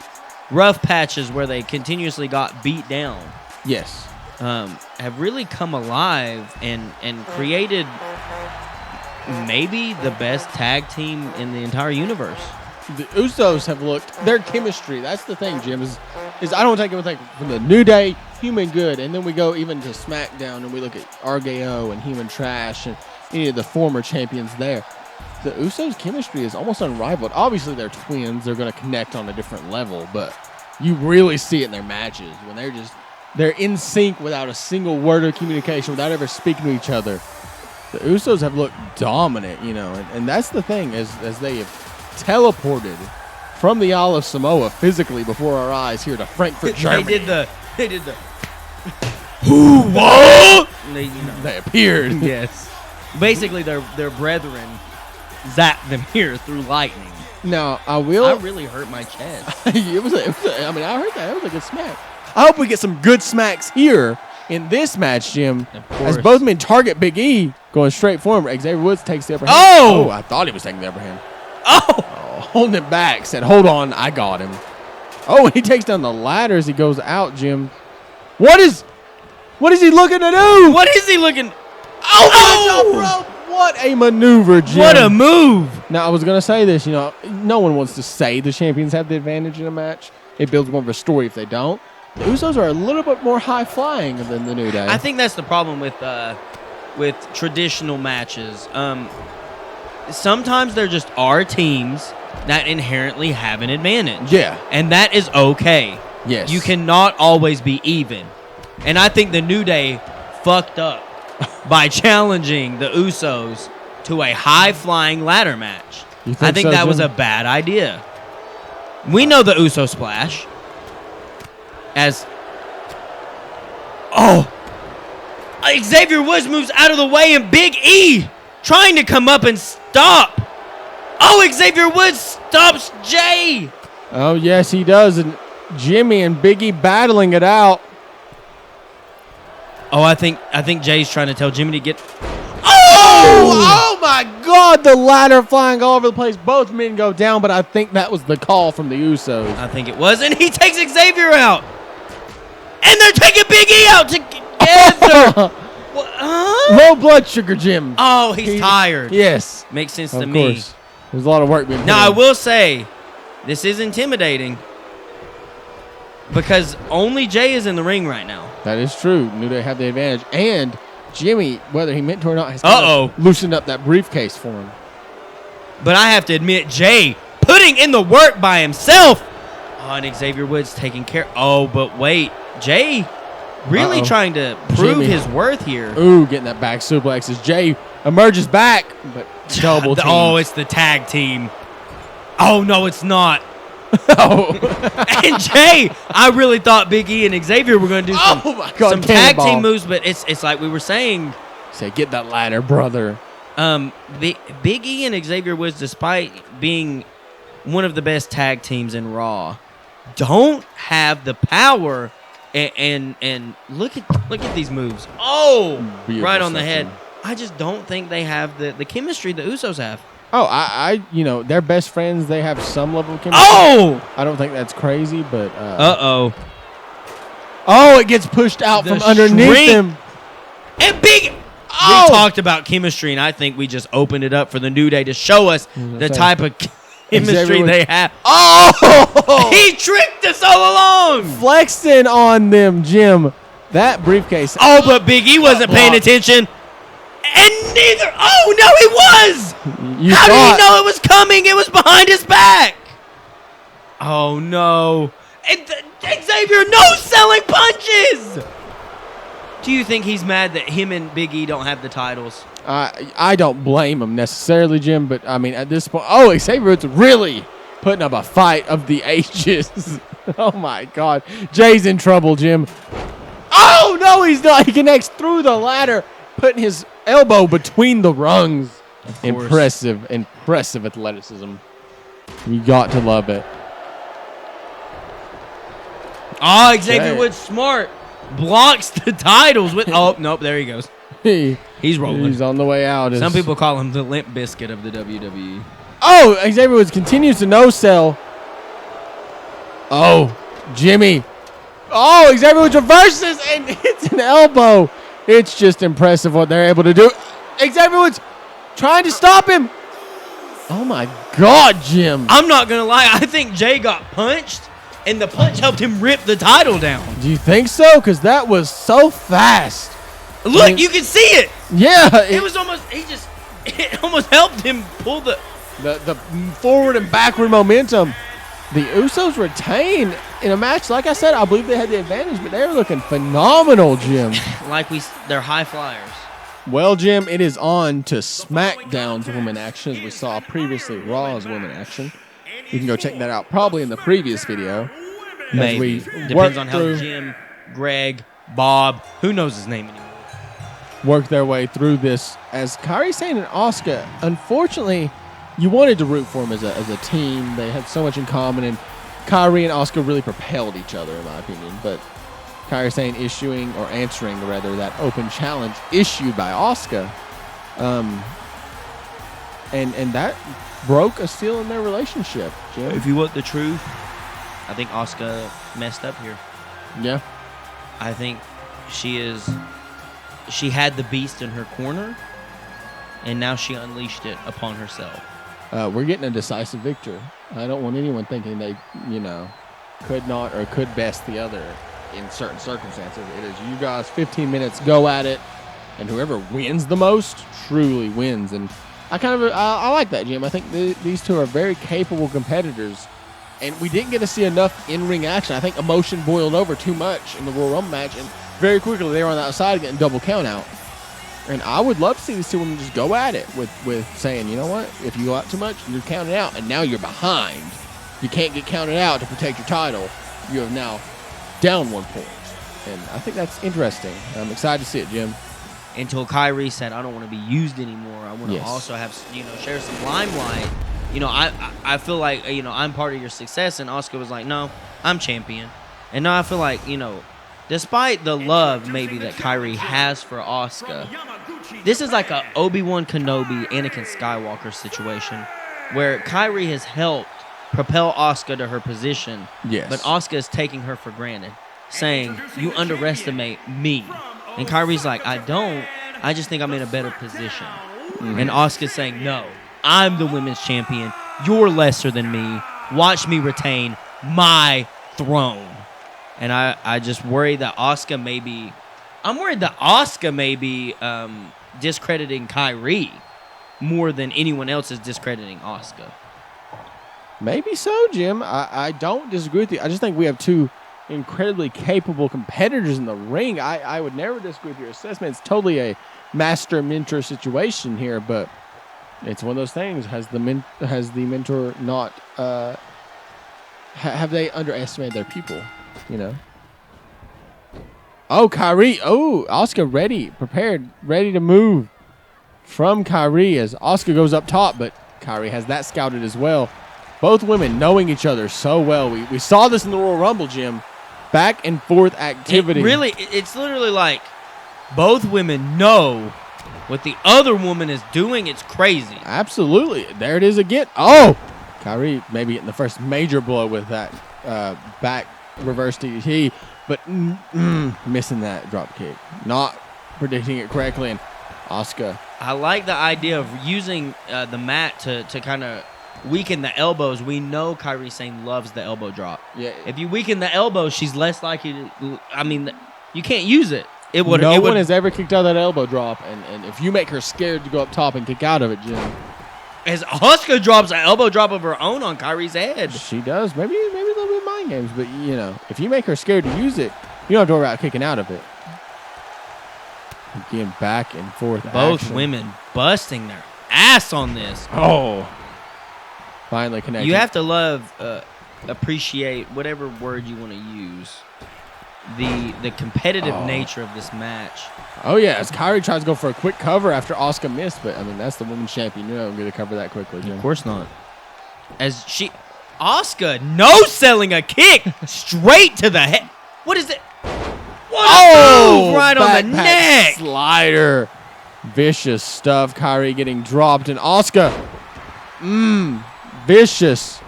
rough patches where they continuously got beat down, yes, have really come alive and created maybe the best tag team in the entire universe. The Usos have looked, their chemistry, that's the thing, Jim, is I don't take anything from the New Day. Human Good, and then we go even to SmackDown, and we look at RKO and Human Trash and any of the former champions there. The Usos' chemistry is almost unrivaled. Obviously, they're twins. They're going to connect on a different level, but you really see it in their matches when they're in sync without a single word of communication, without ever speaking to each other. The Usos have looked dominant, and that's the thing, as they have teleported from the Isle of Samoa physically before our eyes here to Frankfurt, Germany. They did the who what? They appeared. Yes. Basically, their brethren zapped them here through lightning. Now, I really hurt my chest. I heard that. It was a good smack. I hope we get some good smacks here in this match, Jim. As both men target Big E, going straight for him. Xavier Woods takes the upper hand. Oh! I thought he was taking the upper hand. Oh! Holding it back. Said, hold on, I got him. Oh, he takes down the ladder as he goes out, Jim. What is he looking to do? What is he looking? Oh! What a maneuver, Jim. What a move. Now, I was going to say this, no one wants to say the champions have the advantage in a match. It builds more of a story if they don't. The Usos are a little bit more high-flying than the New Day. I think that's the problem with traditional matches. Sometimes there just are teams that inherently have an advantage. Yeah. And that is okay. Yes. You cannot always be even. And I think the New Day fucked up by challenging the Usos to a high-flying ladder match. I think that was a bad idea. We know the Uso splash. Xavier Woods moves out of the way, and Big E trying to come up and stop. Oh, Xavier Woods stops Jay. Oh, yes, he does. And Jimmy and Big E battling it out. Oh, I think Jay's trying to tell Jimmy to get. Oh my God! The ladder flying all over the place. Both men go down, but I think that was the call from the Usos. I think it was, and he takes Xavier out, and they're taking Big E out together. Low blood sugar, Jim. Oh, he's tired. Yes, makes sense of to course. me. There's a lot of work being done. Now I will say, this is intimidating because only Jay is in the ring right now. That is true. New Day have the advantage, and Jimmy, whether he meant to or not, has kind of loosened up that briefcase for him. But I have to admit, Jay putting in the work by himself. Oh, and Xavier Woods taking care. Oh, but wait. Jay really trying to prove his worth here. Ooh, getting that back suplex as Jay emerges back, but double team. Oh, it's the tag team. Oh, no, it's not. And Jay, I really thought Big E and Xavier were going to do some tag team moves, but it's like we were saying. Say, get that ladder, brother. Big E and Xavier Woods, despite being one of the best tag teams in Raw, don't have the power. And look at these moves. Oh, beautiful, right on the head. I just don't think they have the chemistry the Usos have. Oh, they're best friends. They have some level of chemistry. Oh! I don't think that's crazy, but... Uh-oh. Oh, it gets pushed out from underneath him. And Big... Oh! We talked about chemistry, and I think we just opened it up for the New Day to show us the type of chemistry they have. Oh! He tricked us all along! Flexing on them, Jim. That briefcase... Oh, but Big E wasn't paying attention. And neither. Oh, no, he was. How did he know it was coming? It was behind his back. Oh, no. And Xavier, no selling punches. Do you think he's mad that him and Big E don't have the titles? I don't blame him necessarily, Jim, but I mean, at this point, Xavier's really putting up a fight of the ages. Oh, my God. Jay's in trouble, Jim. Oh, no, he's not. He connects through the ladder, putting his elbow between the rungs. Impressive athleticism. You got to love it. Oh, Xavier Woods smart. Blocks the titles with... Oh, nope, there he goes. He's rolling. He's on the way out. Some people call him the Limp Biscuit of the WWE. Oh, Xavier Woods continues to no-sell. Oh, Jimmy. Oh, Xavier Woods reverses and hits an elbow. It's just impressive what they're able to do. Xavier Woods trying to stop him. Oh, my God, Jim. I'm not going to lie. I think Jay got punched, and the punch helped him rip the title down. Do you think so? Because that was so fast. Look, you can see it. Yeah. It was almost, it almost helped him pull the forward and backward momentum. The Usos retain in a match. Like I said, I believe they had the advantage, but they were looking phenomenal, Jim. They're high flyers. Well, Jim, it is on to SmackDown's women action, as we saw previously Raw's women action. You can go check that out probably in the previous video. Maybe. Depends on how Jim, Greg, Bob, who knows his name anymore, work their way through this. As Kairi Sane and Asuka, unfortunately, you wanted to root for them as a team. They had so much in common, and Kairi and Asuka really propelled each other, in my opinion. But Kairi Sane answering that open challenge issued by Asuka, and that broke a seal in their relationship, Jim. If you want the truth, I think Asuka messed up here. Yeah. I think she had the beast in her corner, and now she unleashed it upon herself. We're getting a decisive victory. I don't want anyone thinking they, could not or could best the other in certain circumstances. It is you guys, 15 minutes, go at it, and whoever wins the most truly wins. And I like that, Jim. I think these two are very capable competitors, and we didn't get to see enough in-ring action. I think emotion boiled over too much in the Royal Rumble match, and very quickly they were on the outside getting double count out. And I would love to see these two women just go at it with saying, you know what, if you go out too much, you're counted out, and now you're behind. You can't get counted out to protect your title. You have now down 1 point. And I think that's interesting. I'm excited to see it, Jim. Until Kairi said, I don't want to be used anymore. I want to also have, share some limelight. I feel like, I'm part of your success. And Asuka was like, no, I'm champion. And now I feel like, despite the love maybe that Kairi has for Asuka, this is like a Obi-Wan Kenobi, Anakin Skywalker situation where Kairi has helped propel Asuka to her position, but Asuka is taking her for granted, saying, you underestimate me. And Kairi's like, I don't. I just think I'm in a better position. Mm-hmm. And Asuka's saying, no, I'm the women's champion. You're lesser than me. Watch me retain my throne. And I just worry that Asuka may be... I'm worried that Asuka may be discrediting Kairi more than anyone else is discrediting Asuka. Maybe so, Jim. I don't disagree with you. I just think we have two incredibly capable competitors in the ring. I would never disagree with your assessment. It's totally a master-mentor situation here, but it's one of those things. Has the mentor not... have they underestimated their people? Oh, Kairi. Oh, Asuka prepared, ready to move from Kairi as Asuka goes up top, but Kairi has that scouted as well. Both women knowing each other so well. We saw this in the Royal Rumble, Jim. Back and forth activity. It's literally like both women know what the other woman is doing. It's crazy. Absolutely. There it is again. Oh, Kairi maybe getting the first major blow with that back reverse DDT, but missing that drop kick. Not predicting it correctly. And Asuka. I like the idea of using the mat to kind of weaken the elbows. We know Kairi Sane loves the elbow drop. Yeah. If you weaken the elbow, she's less likely to... you can't use it. No one has ever kicked out of that elbow drop, and if you make her scared to go up top and kick out of it, Jim... As Asuka drops an elbow drop of her own on Kairi's head. She does. Maybe a little bit of mind games, but, if you make her scared to use it, you don't have to worry about kicking out of it. Again, back and forth Both action. Women busting their ass on this. Oh. Finally connected. You have to appreciate whatever word you want to use, the competitive nature of this match. Oh, yeah, as Kairi tries to go for a quick cover after Asuka missed, but, that's the women's champion. You're not going to cover that quickly, Jim. Of course not. Asuka no-selling a kick straight to the head. What is it? What a move right on the neck. Slider. Vicious stuff. Kairi getting dropped, and Asuka. Vicious.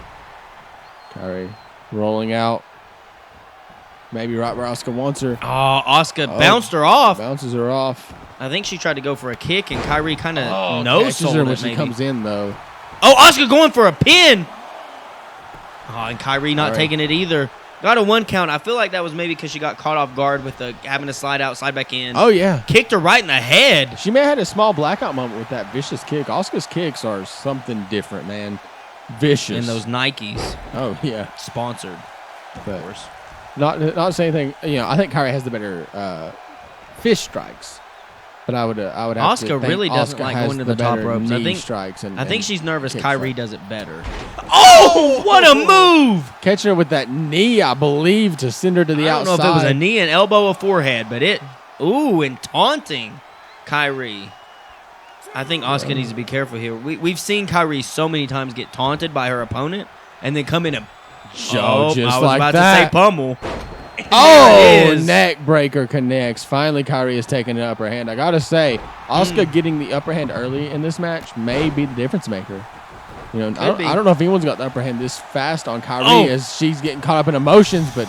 Kairi rolling out. Maybe right where Asuka wants her. Oh, Asuka bounced her off. Bounces her off. I think she tried to go for a kick, and Kairi kind of no-sold her it when she comes in, though. Oh, Asuka going for a pin. Oh, and Kairi not taking it either. Got a 1 count. I feel like that was maybe because she got caught off guard with the having to slide out, slide back in. Oh, yeah. Kicked her right in the head. She may have had a small blackout moment with that vicious kick. Asuka's kicks are something different, man. Vicious. And those Nikes. Oh, yeah. Sponsored, But of course. not saying anything. You know, I think Kairi has the better fist strikes. But I would have Asuka to think really doesn't Asuka like has going to the top better ropes. knee strikes I think she's nervous kick Kairi strikes. does it better. Oh, what a move! Catching her with that knee, I believe, to send her to the I don't outside. know if it was a knee, an elbow, a forehead, but and taunting Kairi. I think Asuka needs to be careful here. We've seen Kairi so many times get taunted by her opponent and then come in and just I was like about that. to say pummel. Oh, neck breaker connects. Finally, Kairi has taken an upper hand. I got to say, Asuka getting the upper hand early in this match may be the difference maker. You know, I don't know if anyone's got the upper hand this fast on Kairi as she's getting caught up in emotions, but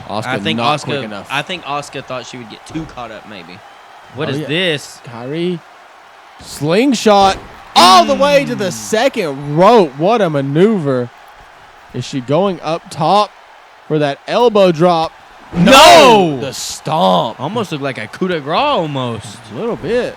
Asuka not quick enough. I think Asuka thought she would get too caught up maybe. What is this? Kairi, slingshot all the way to the second rope. What a maneuver. Is she going up top for that elbow drop? No! The stomp. Almost looked like a coup de grace almost. A little bit.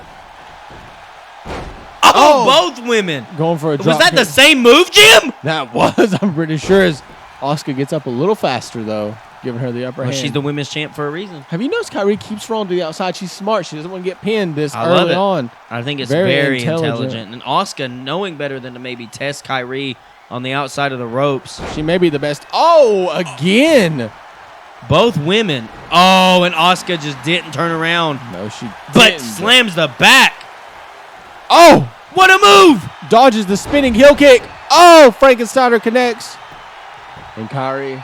Oh, both women. Going for a drop. Was that kick. the same move, Jim? That was, I'm pretty sure. As Asuka gets up a little faster, though, giving her the upper hand. She's the women's champ for a reason. Have you noticed Kairi keeps rolling to the outside? She's smart. She doesn't want to get pinned this early on. I think it's Very very intelligent. intelligent. And Asuka, knowing better than to maybe test Kairi on the outside of the ropes. She may be the best. Oh, again. Both women. Oh, and Asuka just didn't turn around. No, she But didn't. slams the back. Oh, What a move! dodges the spinning heel kick. Oh, Frankensteiner connects. And Kairi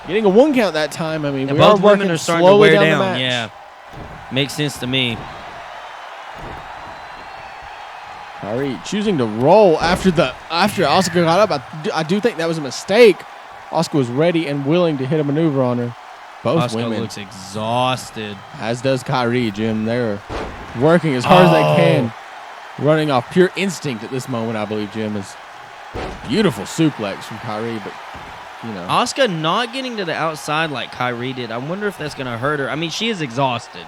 getting a 1 count that time. I mean, And we are both women working are starting to slowly wear down the down. match. Yeah. Makes sense to me. Kairi choosing to roll after Asuka got up. I do think that was a mistake. Asuka was ready and willing to hit a maneuver on her. Both Asuka women, looks exhausted. as does Kairi, Jim. They're working as hard as they can, running off pure instinct at this moment. I believe, Jim, is beautiful suplex from Kairi, but you know, Asuka not getting to the outside like Kairi did. I wonder if that's going to hurt her. I mean, she is exhausted.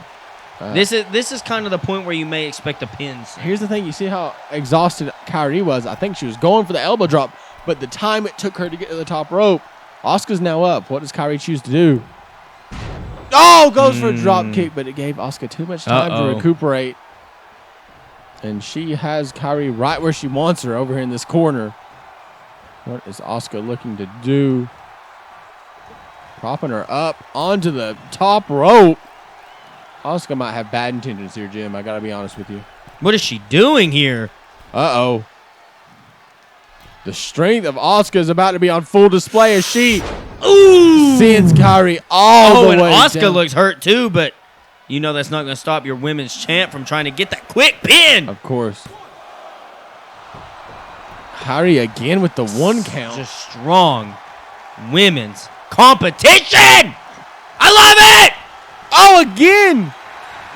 This is kind of the point where you may expect a pin. Here's the thing. You see how exhausted Kairi was? I think she was going for the elbow drop, but the time it took her to get to the top rope, Asuka's now up. What does Kairi choose to do? Oh, goes for a drop kick, but it gave Asuka too much time to recuperate. And she has Kairi right where she wants her, over here in this corner. What is Asuka looking to do? Propping her up onto the top rope. Asuka might have bad intentions here, Jim. I got to be honest with you. What is she doing here? Uh-oh. The strength of Asuka is about to be on full display as she sends Kairi all the way and Asuka down. looks hurt too, but you know that's not going to stop your women's champ from trying to get that quick pin. Of course. Kairi again with the 1 count. Just strong women's competition. I love it. Oh, again!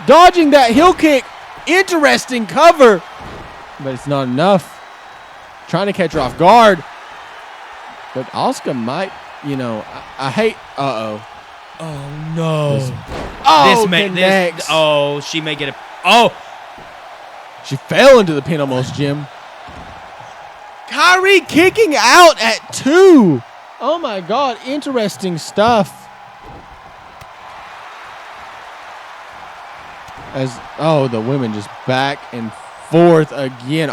Dodging that heel kick. Interesting cover. But it's not enough. Trying to catch her off guard. But Asuka might, you know, I hate... Uh-oh. Oh, no. She may get a... Oh. She fell into the pin almost, Jim. Kairi kicking out at 2. Oh, my God. Interesting stuff. The women just back and forth again.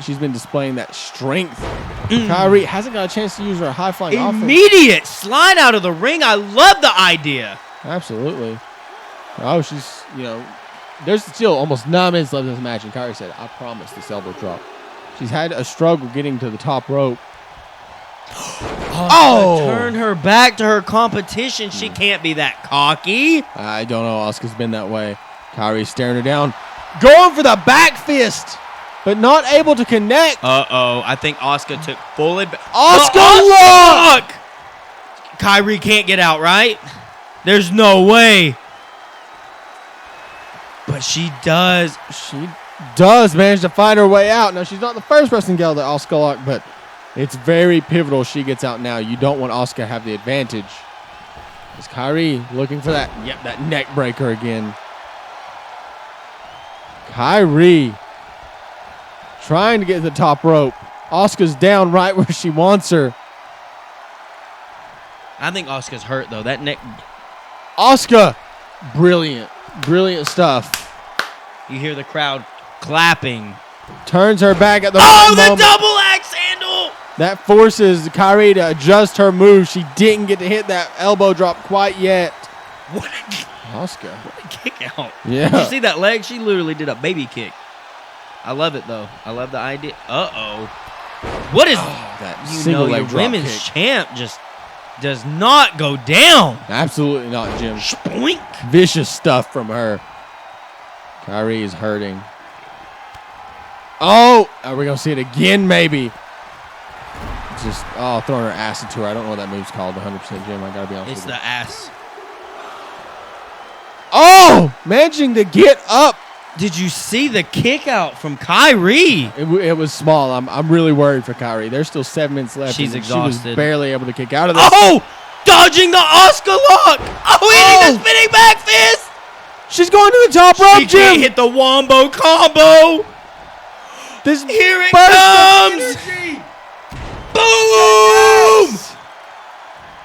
She's been displaying that strength. Kairi hasn't got a chance to use her high flying offense. Immediate slide out of the ring. I love the idea. Absolutely. Oh, she's, you know, there's still almost 9 minutes left in this match, and Kairi said, I promise this elbow drop. She's had a struggle getting to the top rope. Turn her back to her competition. She can't be that cocky. I don't know. Asuka's been that way. Kairi staring her down. Going for the back fist, but not able to connect. I think Asuka took full advantage. Asuka lock! Kairi can't get out, right? There's no way. But she does. She does manage to find her way out. Now, she's not the first person to get out of the Asuka lock, but It's very pivotal she gets out now. You don't want Asuka to have the advantage. Is Kairi looking for that? Yep, that neck breaker again. Kairi trying to get to the top rope. Asuka's down right where she wants her. I think Asuka's hurt, though. That neck... Asuka! Brilliant. Brilliant stuff. You hear the crowd clapping. Turns her back at the right moment. The double axe handle! That forces Kairi to adjust her move. She didn't get to hit that elbow drop quite yet. What Asuka. What a kick out. Yeah. Did you see that leg? She literally did a baby kick. I love it, though. I love the idea. Uh-oh. What is... that you know your women's champ just does not go down. Absolutely not, Jim. Spoink. Vicious stuff from her. Kairi is hurting. Oh! Are we going to see it again, maybe? Just, throwing her ass into her. I don't know what that move's called 100%, Jim. I got to be honest with you. It's the ass. Oh! Managing to get up. Did you see the kick out from Kairi? It was small. I'm really worried for Kairi. There's still 7 minutes left. She's exhausted. She was barely able to kick out of this. Oh! Dodging the Asuka lock. Oh, hitting the spinning back fist. She's going to the top rope, Jim. She can't hit the wombo combo. Here it comes. Boom! Yes.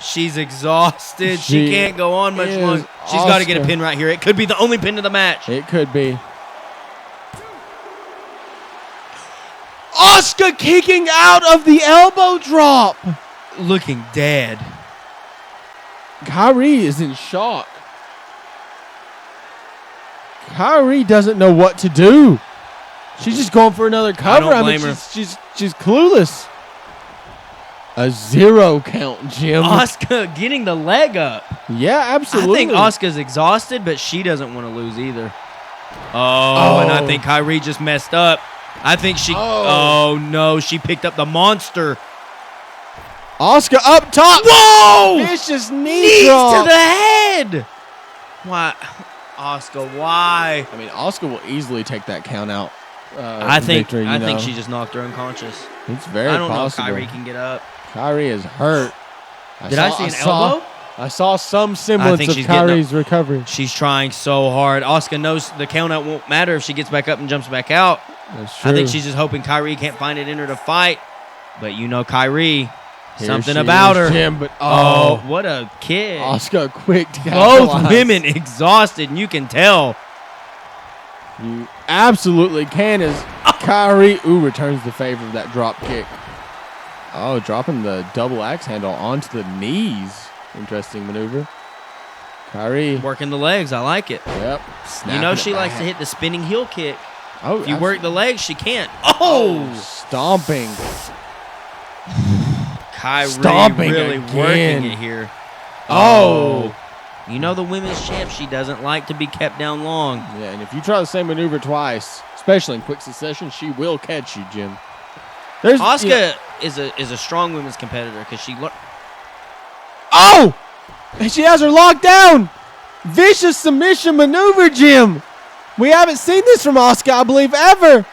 She's exhausted. She can't go on much longer. She's got to get a pin right here. It could be the only pin of the match. It could be. Asuka kicking out of the elbow drop. Looking dead. Kairi is in shock. Kairi doesn't know what to do. She's just going for another cover. I don't blame her. She's clueless. A 0 count, Jim. Asuka getting the leg up. Yeah, absolutely. I think Asuka's exhausted, but she doesn't want to lose either. Oh, and I think Kairi just messed up. I think she... Oh, no. She picked up the monster. Asuka up top. Whoa! Vicious knee to drop. the head. Why? Asuka, why? I mean, Asuka will easily take that count out. I think victory, she just knocked her unconscious. It's very possible. I don't know if Kairi can get up. Kairi is hurt. Did I see an elbow? I saw some semblance of Kairi's recovery. She's trying so hard. Asuka knows the count out won't matter if she gets back up and jumps back out. That's true. I think she's just hoping Kairi can't find it in her to fight. But you know Kairi, something about her. Jim, but what a kick. Asuka quick to Both women exhausted, and you can tell. You absolutely can as Kairi returns the favor of that drop kick. Oh, dropping the double axe handle onto the knees. Interesting maneuver. Kairi. Working the legs. I like it. Yep. You know she likes to hit the spinning heel kick. Oh, if you work the legs, she can't. Oh! Stomping. Kairi really working it here. Oh. You know the women's champ, she doesn't like to be kept down long. Yeah, and if you try the same maneuver twice, especially in quick succession, she will catch you, Jim. Asuka is a strong women's competitor because she and she has her locked down. Vicious submission maneuver, Jim. We haven't seen this from Asuka, I believe, ever.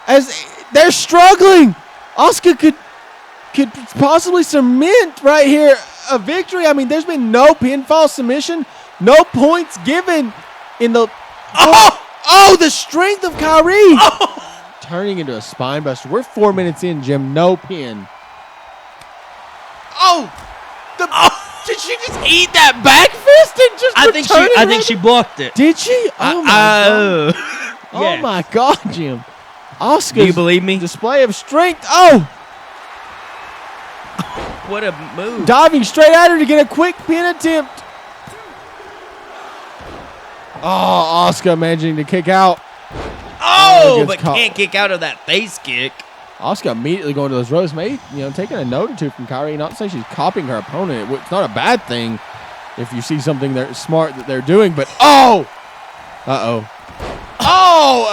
As they're struggling, Asuka could possibly cement right here a victory. I mean, there's been no pinfall submission, no points given in the. The strength of Kairi. Turning into a spine buster. We're 4 minutes in, Jim. No pin. Did she just eat that back fist and just? I think she blocked it. Did she? Oh my god! Oh my god, Jim! Asuka. Do you believe me? Display of strength. What a move! Diving straight at her to get a quick pin attempt. Asuka managing to kick out. But can't kick out of that face kick. Asuka immediately going to those ropes, maybe taking a note or two from Kairi. Not to say she's copying her opponent. It's not a bad thing if you see something that's smart that they're doing. But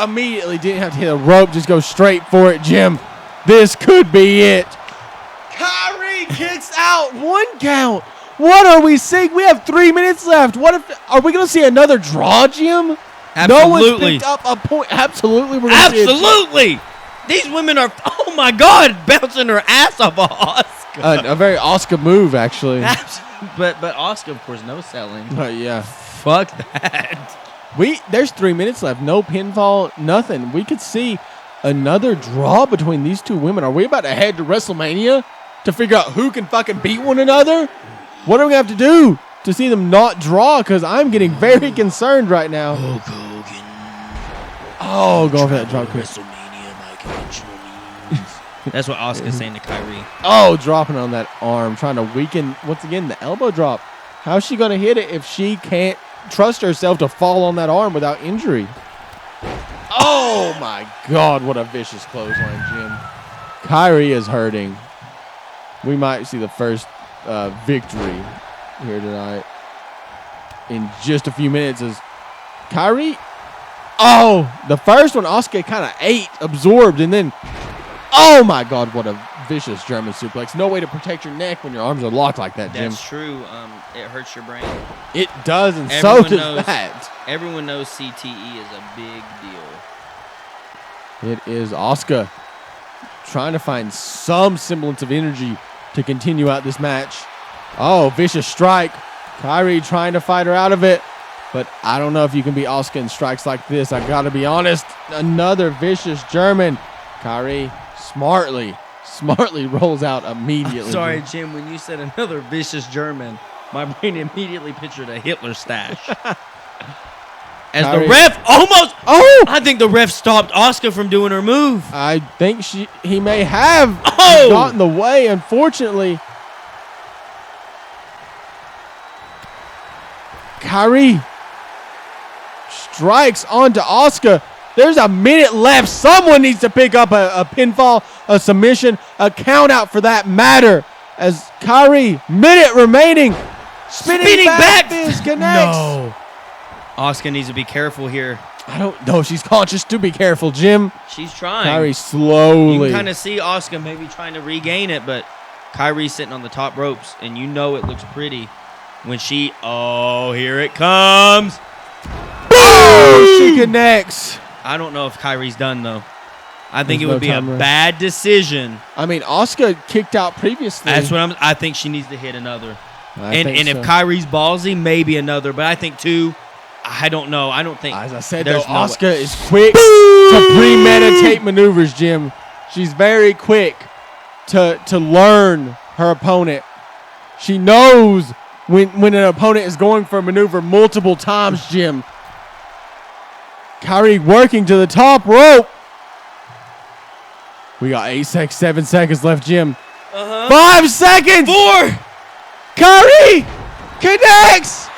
immediately didn't have to hit a rope. Just go straight for it, Jim. This could be it. Kairi kicks out. 1 count. What are we seeing? We have 3 minutes left. Are we going to see another draw, Jim? Absolutely. No one's picked up a point. Absolutely. Absolutely. These women are, oh my God, bouncing her ass off of Asuka. A very Asuka move, actually. but Asuka, of course, no selling. Yeah. Fuck that. There's 3 minutes left. No pinfall, nothing. We could see another draw between these two women. Are we about to head to WrestleMania to figure out who can fucking beat one another? What are we going to have to do to see them not draw? Because I'm getting very concerned right now. Hulk Hogan. Oh, going for that drop kick. WrestleMania by conventional means. That's what Asuka's saying to Kairi. Oh, dropping on that arm, trying to weaken, once again, the elbow drop. How's she going to hit it if she can't trust herself to fall on that arm without injury? Oh, my God, what a vicious clothesline, Jim. Kairi is hurting. We might see the first victory here tonight in just a few minutes as Kairi. Oh, the first one, Asuka kind of absorbed, and then, oh my God, what a vicious German suplex. No way to protect your neck when your arms are locked like that, Jim. That's true. It hurts your brain. It does, and Everyone so does knows, that. Everyone knows CTE is a big deal. It is Asuka trying to find some semblance of energy to continue out this match. Oh, vicious strike. Kairi trying to fight her out of it. But I don't know if you can beat Asuka in strikes like this. I got to be honest. Another vicious German. Kairi smartly rolls out immediately. Sorry, Jim. When you said another vicious German, my brain immediately pictured a Hitler stash. As Kairi, the ref almost... Oh! I think the ref stopped Asuka from doing her move. I think he may have Oh! gotten the way, unfortunately. Kairi strikes onto Asuka. There's a minute left. Someone needs to pick up a pinfall, a submission, a count out for that matter. As Kairi, minute remaining, spinning back fist connects. No. Asuka needs to be careful here. I don't know. She's conscious to be careful, Jim. She's trying. Kairi slowly. You can kind of see Asuka maybe trying to regain it, but Kairi's sitting on the top ropes, and you know it looks pretty when she... Oh, here it comes. Boom! She connects. I don't know if Kairi's done, though. I think it would be a bad decision. I mean, Asuka kicked out previously. That's what I think she needs to hit another. And if so. Kairi's ballsy, maybe another. But I think two, I don't know. I don't think. As I said, though, Asuka is quick to premeditate maneuvers, Jim. She's very quick to learn her opponent. She knows when an opponent is going for a maneuver multiple times, Jim. Kairi working to the top rope. We got 7 seconds left, Jim. 5 seconds. 4. Kairi connects.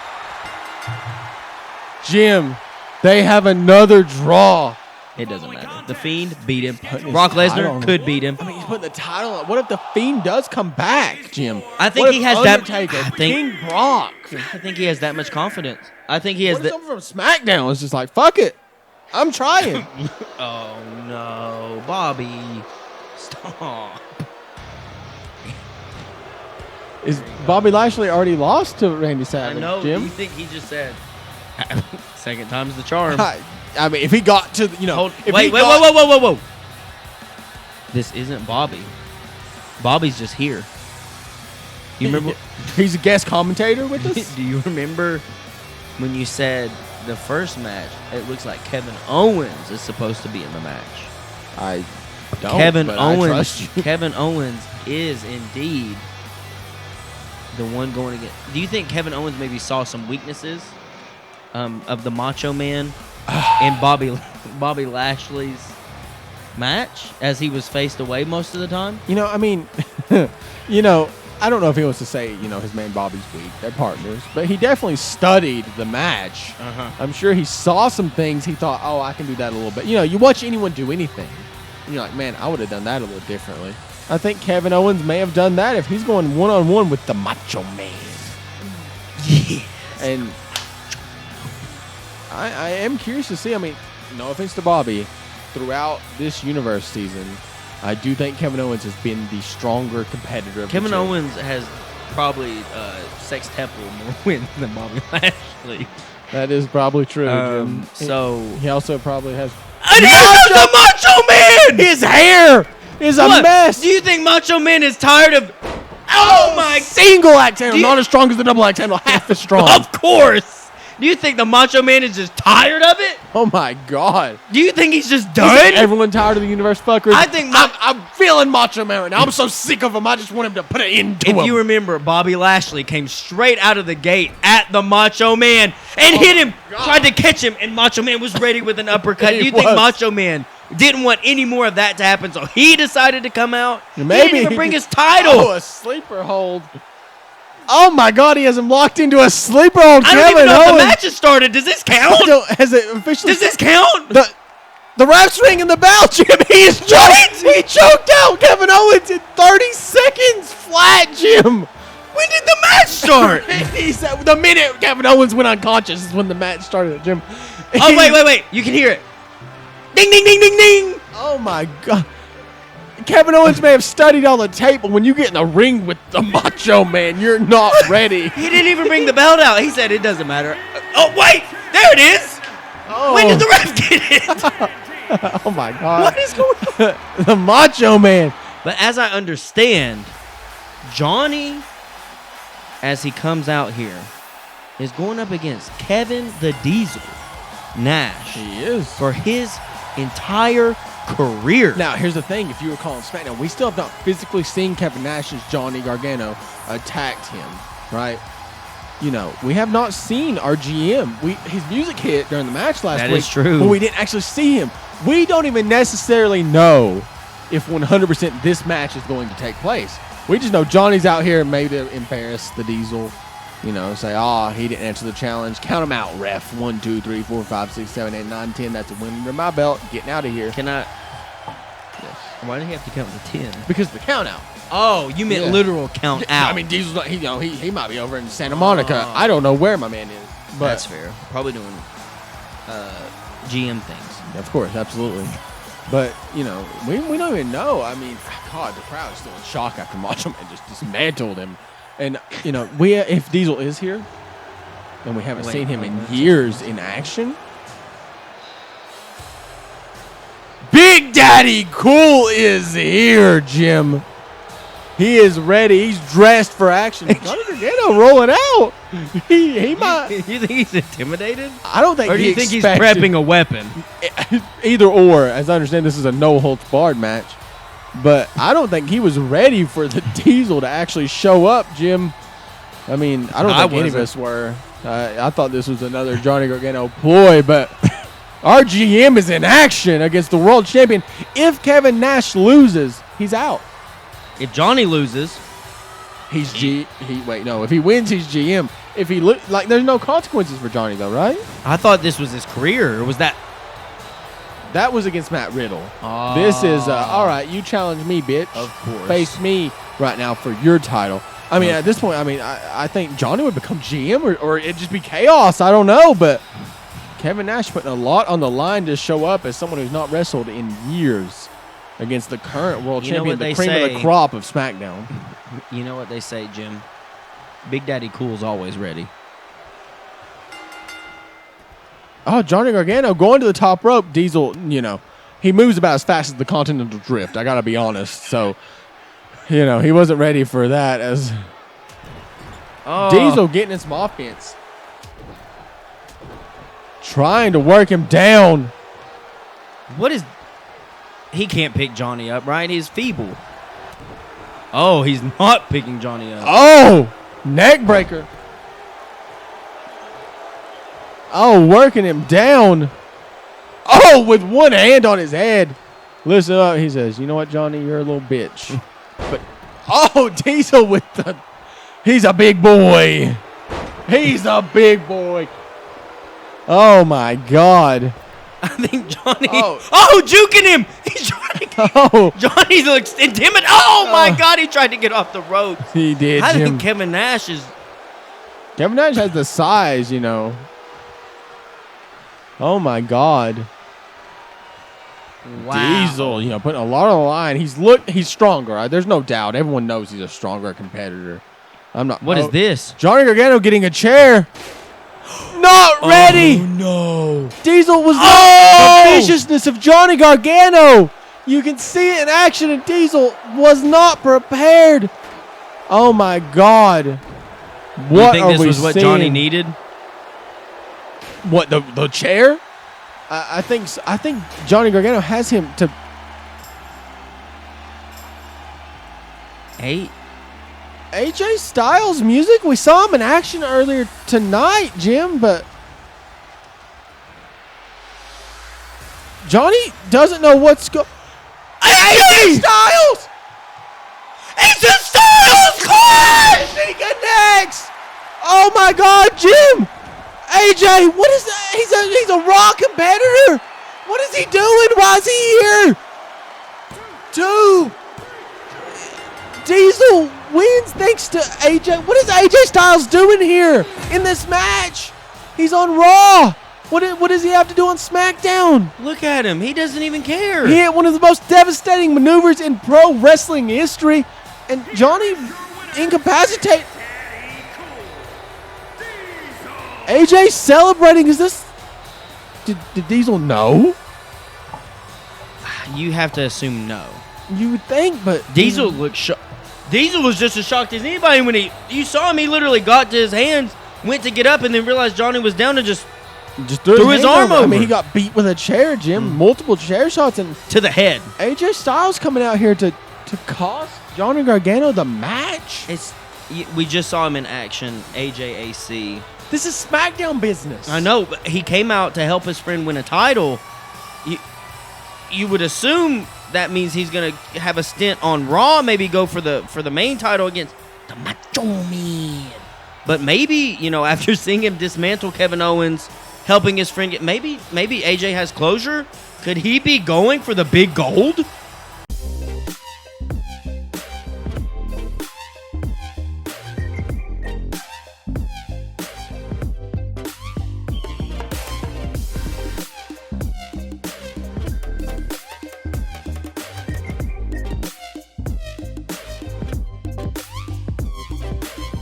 Jim, they have another draw. It doesn't matter. The Fiend beat him. Brock Lesnar could beat him. I mean, he's putting the title on. What if the Fiend does come back, Jim? I think he has Undertaker, that. King Brock. I think he has that much confidence. I think he has that. Someone from SmackDown is just like, fuck it. I'm trying. Oh, no. Bobby. Stop. Is Bobby Lashley already lost to Randy Savage, I know. Jim? You think he just said, second time's the charm. I mean, if he got to, Whoa. This isn't Bobby. Bobby's just here. You remember? He's a guest commentator with us? Do you remember when you said the first match, it looks like Kevin Owens is supposed to be in the match? I don't, Kevin but Owens, I trust you. Kevin Owens is indeed the one going against. Do you think Kevin Owens maybe saw some weaknesses of the Macho Man in Bobby Lashley's match as he was faced away most of the time? I mean, I don't know if he wants to say, his man Bobby's weak. They're partners. But he definitely studied the match. I'm sure he saw some things. He thought, oh, I can do that a little bit. You watch anyone do anything, and you're like, man, I would have done that a little differently. I think Kevin Owens may have done that if he's going one-on-one with the Macho Man. Yes. And I am curious to see. I mean, no offense to Bobby, throughout this universe season, I do think Kevin Owens has been the stronger competitor of Kevin Owens has probably sextuple more wins than Bobby Lashley. That is probably true, Jim. So he also probably has And here comes the Macho Man! His hair is a mess. Do you think Macho Man is tired of... Oh, my... Single axe handle, not as strong as the double axe handle, half as strong. Of course. Do you think the Macho Man is just tired of it? Oh, my God. Do you think he's just done? Everyone tired of the universe fuckers? I think... I'm feeling Macho Man right now. I'm so sick of him. I just want him to put an end to him. If you remember, Bobby Lashley came straight out of the gate at the Macho Man and hit him, tried to catch him, and Macho Man was ready with an uppercut. Do you think Macho Man didn't want any more of that to happen, so he decided to come out? Maybe he didn't even bring his title. Oh, a sleeper hold. Oh, my God, he has him locked into a sleeper hold. I don't even know if the match has started. Does this count? Has it officially? Does this count? The ref's ringing the bell, Jim. He choked out Kevin Owens in 30 seconds flat, Jim. When did the match start? He said the minute Kevin Owens went unconscious is when the match started, Jim. Oh, wait. You can hear it. Ding, ding, ding, ding, ding. Oh, my God. Kevin Owens may have studied all the tape, but when you get in a ring with the Macho Man, you're not ready. He didn't even bring the belt out. He said it doesn't matter. Oh, wait. There it is. Oh. When did the ref get it? Oh, my God. What is going on? The Macho Man. But as I understand, Johnny, as he comes out here, is going up against Kevin the Diesel Nash. He is. For his entire career. Now, here's the thing. If you recall on SmackDown, we still have not physically seen Kevin Nash as Johnny Gargano attacked him, right? You know, we have not seen our GM. His music hit during the match last week. That is true. But we didn't actually see him. We don't even necessarily know if 100% this match is going to take place. We just know Johnny's out here maybe to embarrass the Diesel. You know, say, he didn't answer the challenge. Count him out, ref. 1, 2, 3, 4, 5, 6, 7, 8, 9, 10. That's a win under my belt. Getting out of here. Can I? Yes. Why did he have to count to 10? Because of the count out. Oh, you meant literal count out. I mean, Diesel's he might be over in Santa Monica. I don't know where my man is. But that's fair. Probably doing GM things. Of course, absolutely. But, you know, we don't even know. I mean, God, the crowd is still in shock after Macho Man just dismantled him. And, you know, if Diesel is here, and we haven't seen him in years in action, Big Daddy Cool is here, Jim. He is ready. He's dressed for action. Johnny Gargano rolling out. He might. You think he's intimidated? I don't think. Or do you think he's prepping a weapon? Either or. As I understand, this is a no-holds-barred match. But I don't think he was ready for the Diesel to actually show up, Jim. I mean, I don't think any of us were. I thought this was another Johnny Gargano ploy, but our GM is in action against the world champion. If Kevin Nash loses, he's out. If Johnny loses, if he wins, he's GM. If he there's no consequences for Johnny though, right? I thought this was his career. Or was that? That was against Matt Riddle. Oh. This is all right. You challenge me, bitch. Of course. Face me right now for your title. I mean, at this point, I think Johnny would become GM, or it'd just be chaos. I don't know, but Kevin Nash putting a lot on the line to show up as someone who's not wrestled in years against the current world champion, the cream of the crop of SmackDown. You know what they say, Jim? Big Daddy Cool's always ready. Oh, Johnny Gargano going to the top rope. Diesel, you know, he moves about as fast as the Continental Drift. I got to be honest. So, you know, he wasn't ready for that as Diesel getting in some offense. Trying to work him down. He can't pick Johnny up, right? He's feeble. Oh, he's not picking Johnny up. Oh, neck breaker. Oh, working him down. Oh, with one hand on his head. Listen up. He says, you know what, Johnny? You're a little bitch. But Diesel with he's a big boy. He's a big boy. Oh, my God. I think Johnny. Oh, juking him. He's trying to. Johnny looks intimidated. Oh, my God. He tried to get off the ropes. He did. I think Kevin Nash is. Kevin Nash has the size, you know. Oh, my God. Wow. Diesel, you know, putting a lot on the line. He's stronger. Right? There's no doubt. Everyone knows he's a stronger competitor. What is this? Johnny Gargano getting a chair. not ready. Oh, no. Diesel was not the viciousness of Johnny Gargano. You can see it in action, and Diesel was not prepared. Oh my God! What you think this was what Johnny needed? What, the chair? I think Johnny Gargano has him to. AJ Styles music. We saw him in action earlier tonight, Jim, but Johnny doesn't know what's going. AJ Styles! AJ Styles! Clash! He connects! Oh my God, Jim! AJ, what is that? He's a Raw competitor. What is he doing? Why is he here? 2. Diesel wins thanks to AJ. What is AJ Styles doing here in this match? He's on Raw. What does he have to do on SmackDown? Look at him. He doesn't even care. He hit one of the most devastating maneuvers in pro wrestling history, and Johnny incapacitated. AJ celebrating. Is this? Did Diesel know? You have to assume no. You would think, but Diesel looked shocked. Diesel was just as shocked as anybody when you saw him. He literally got to his hands, went to get up, and then realized Johnny was down and just threw his arm over. I mean, he got beat with a chair, Jim. Multiple chair shots and to the head. AJ Styles coming out here to cost Johnny Gargano the match. We just saw him in action. AJAC. This is SmackDown business. I know, but he came out to help his friend win a title. You would assume that means he's gonna have a stint on Raw, maybe go for the main title against the Macho Man. But maybe, after seeing him dismantle Kevin Owens, helping his friend get maybe AJ has closure. Could he be going for the big gold?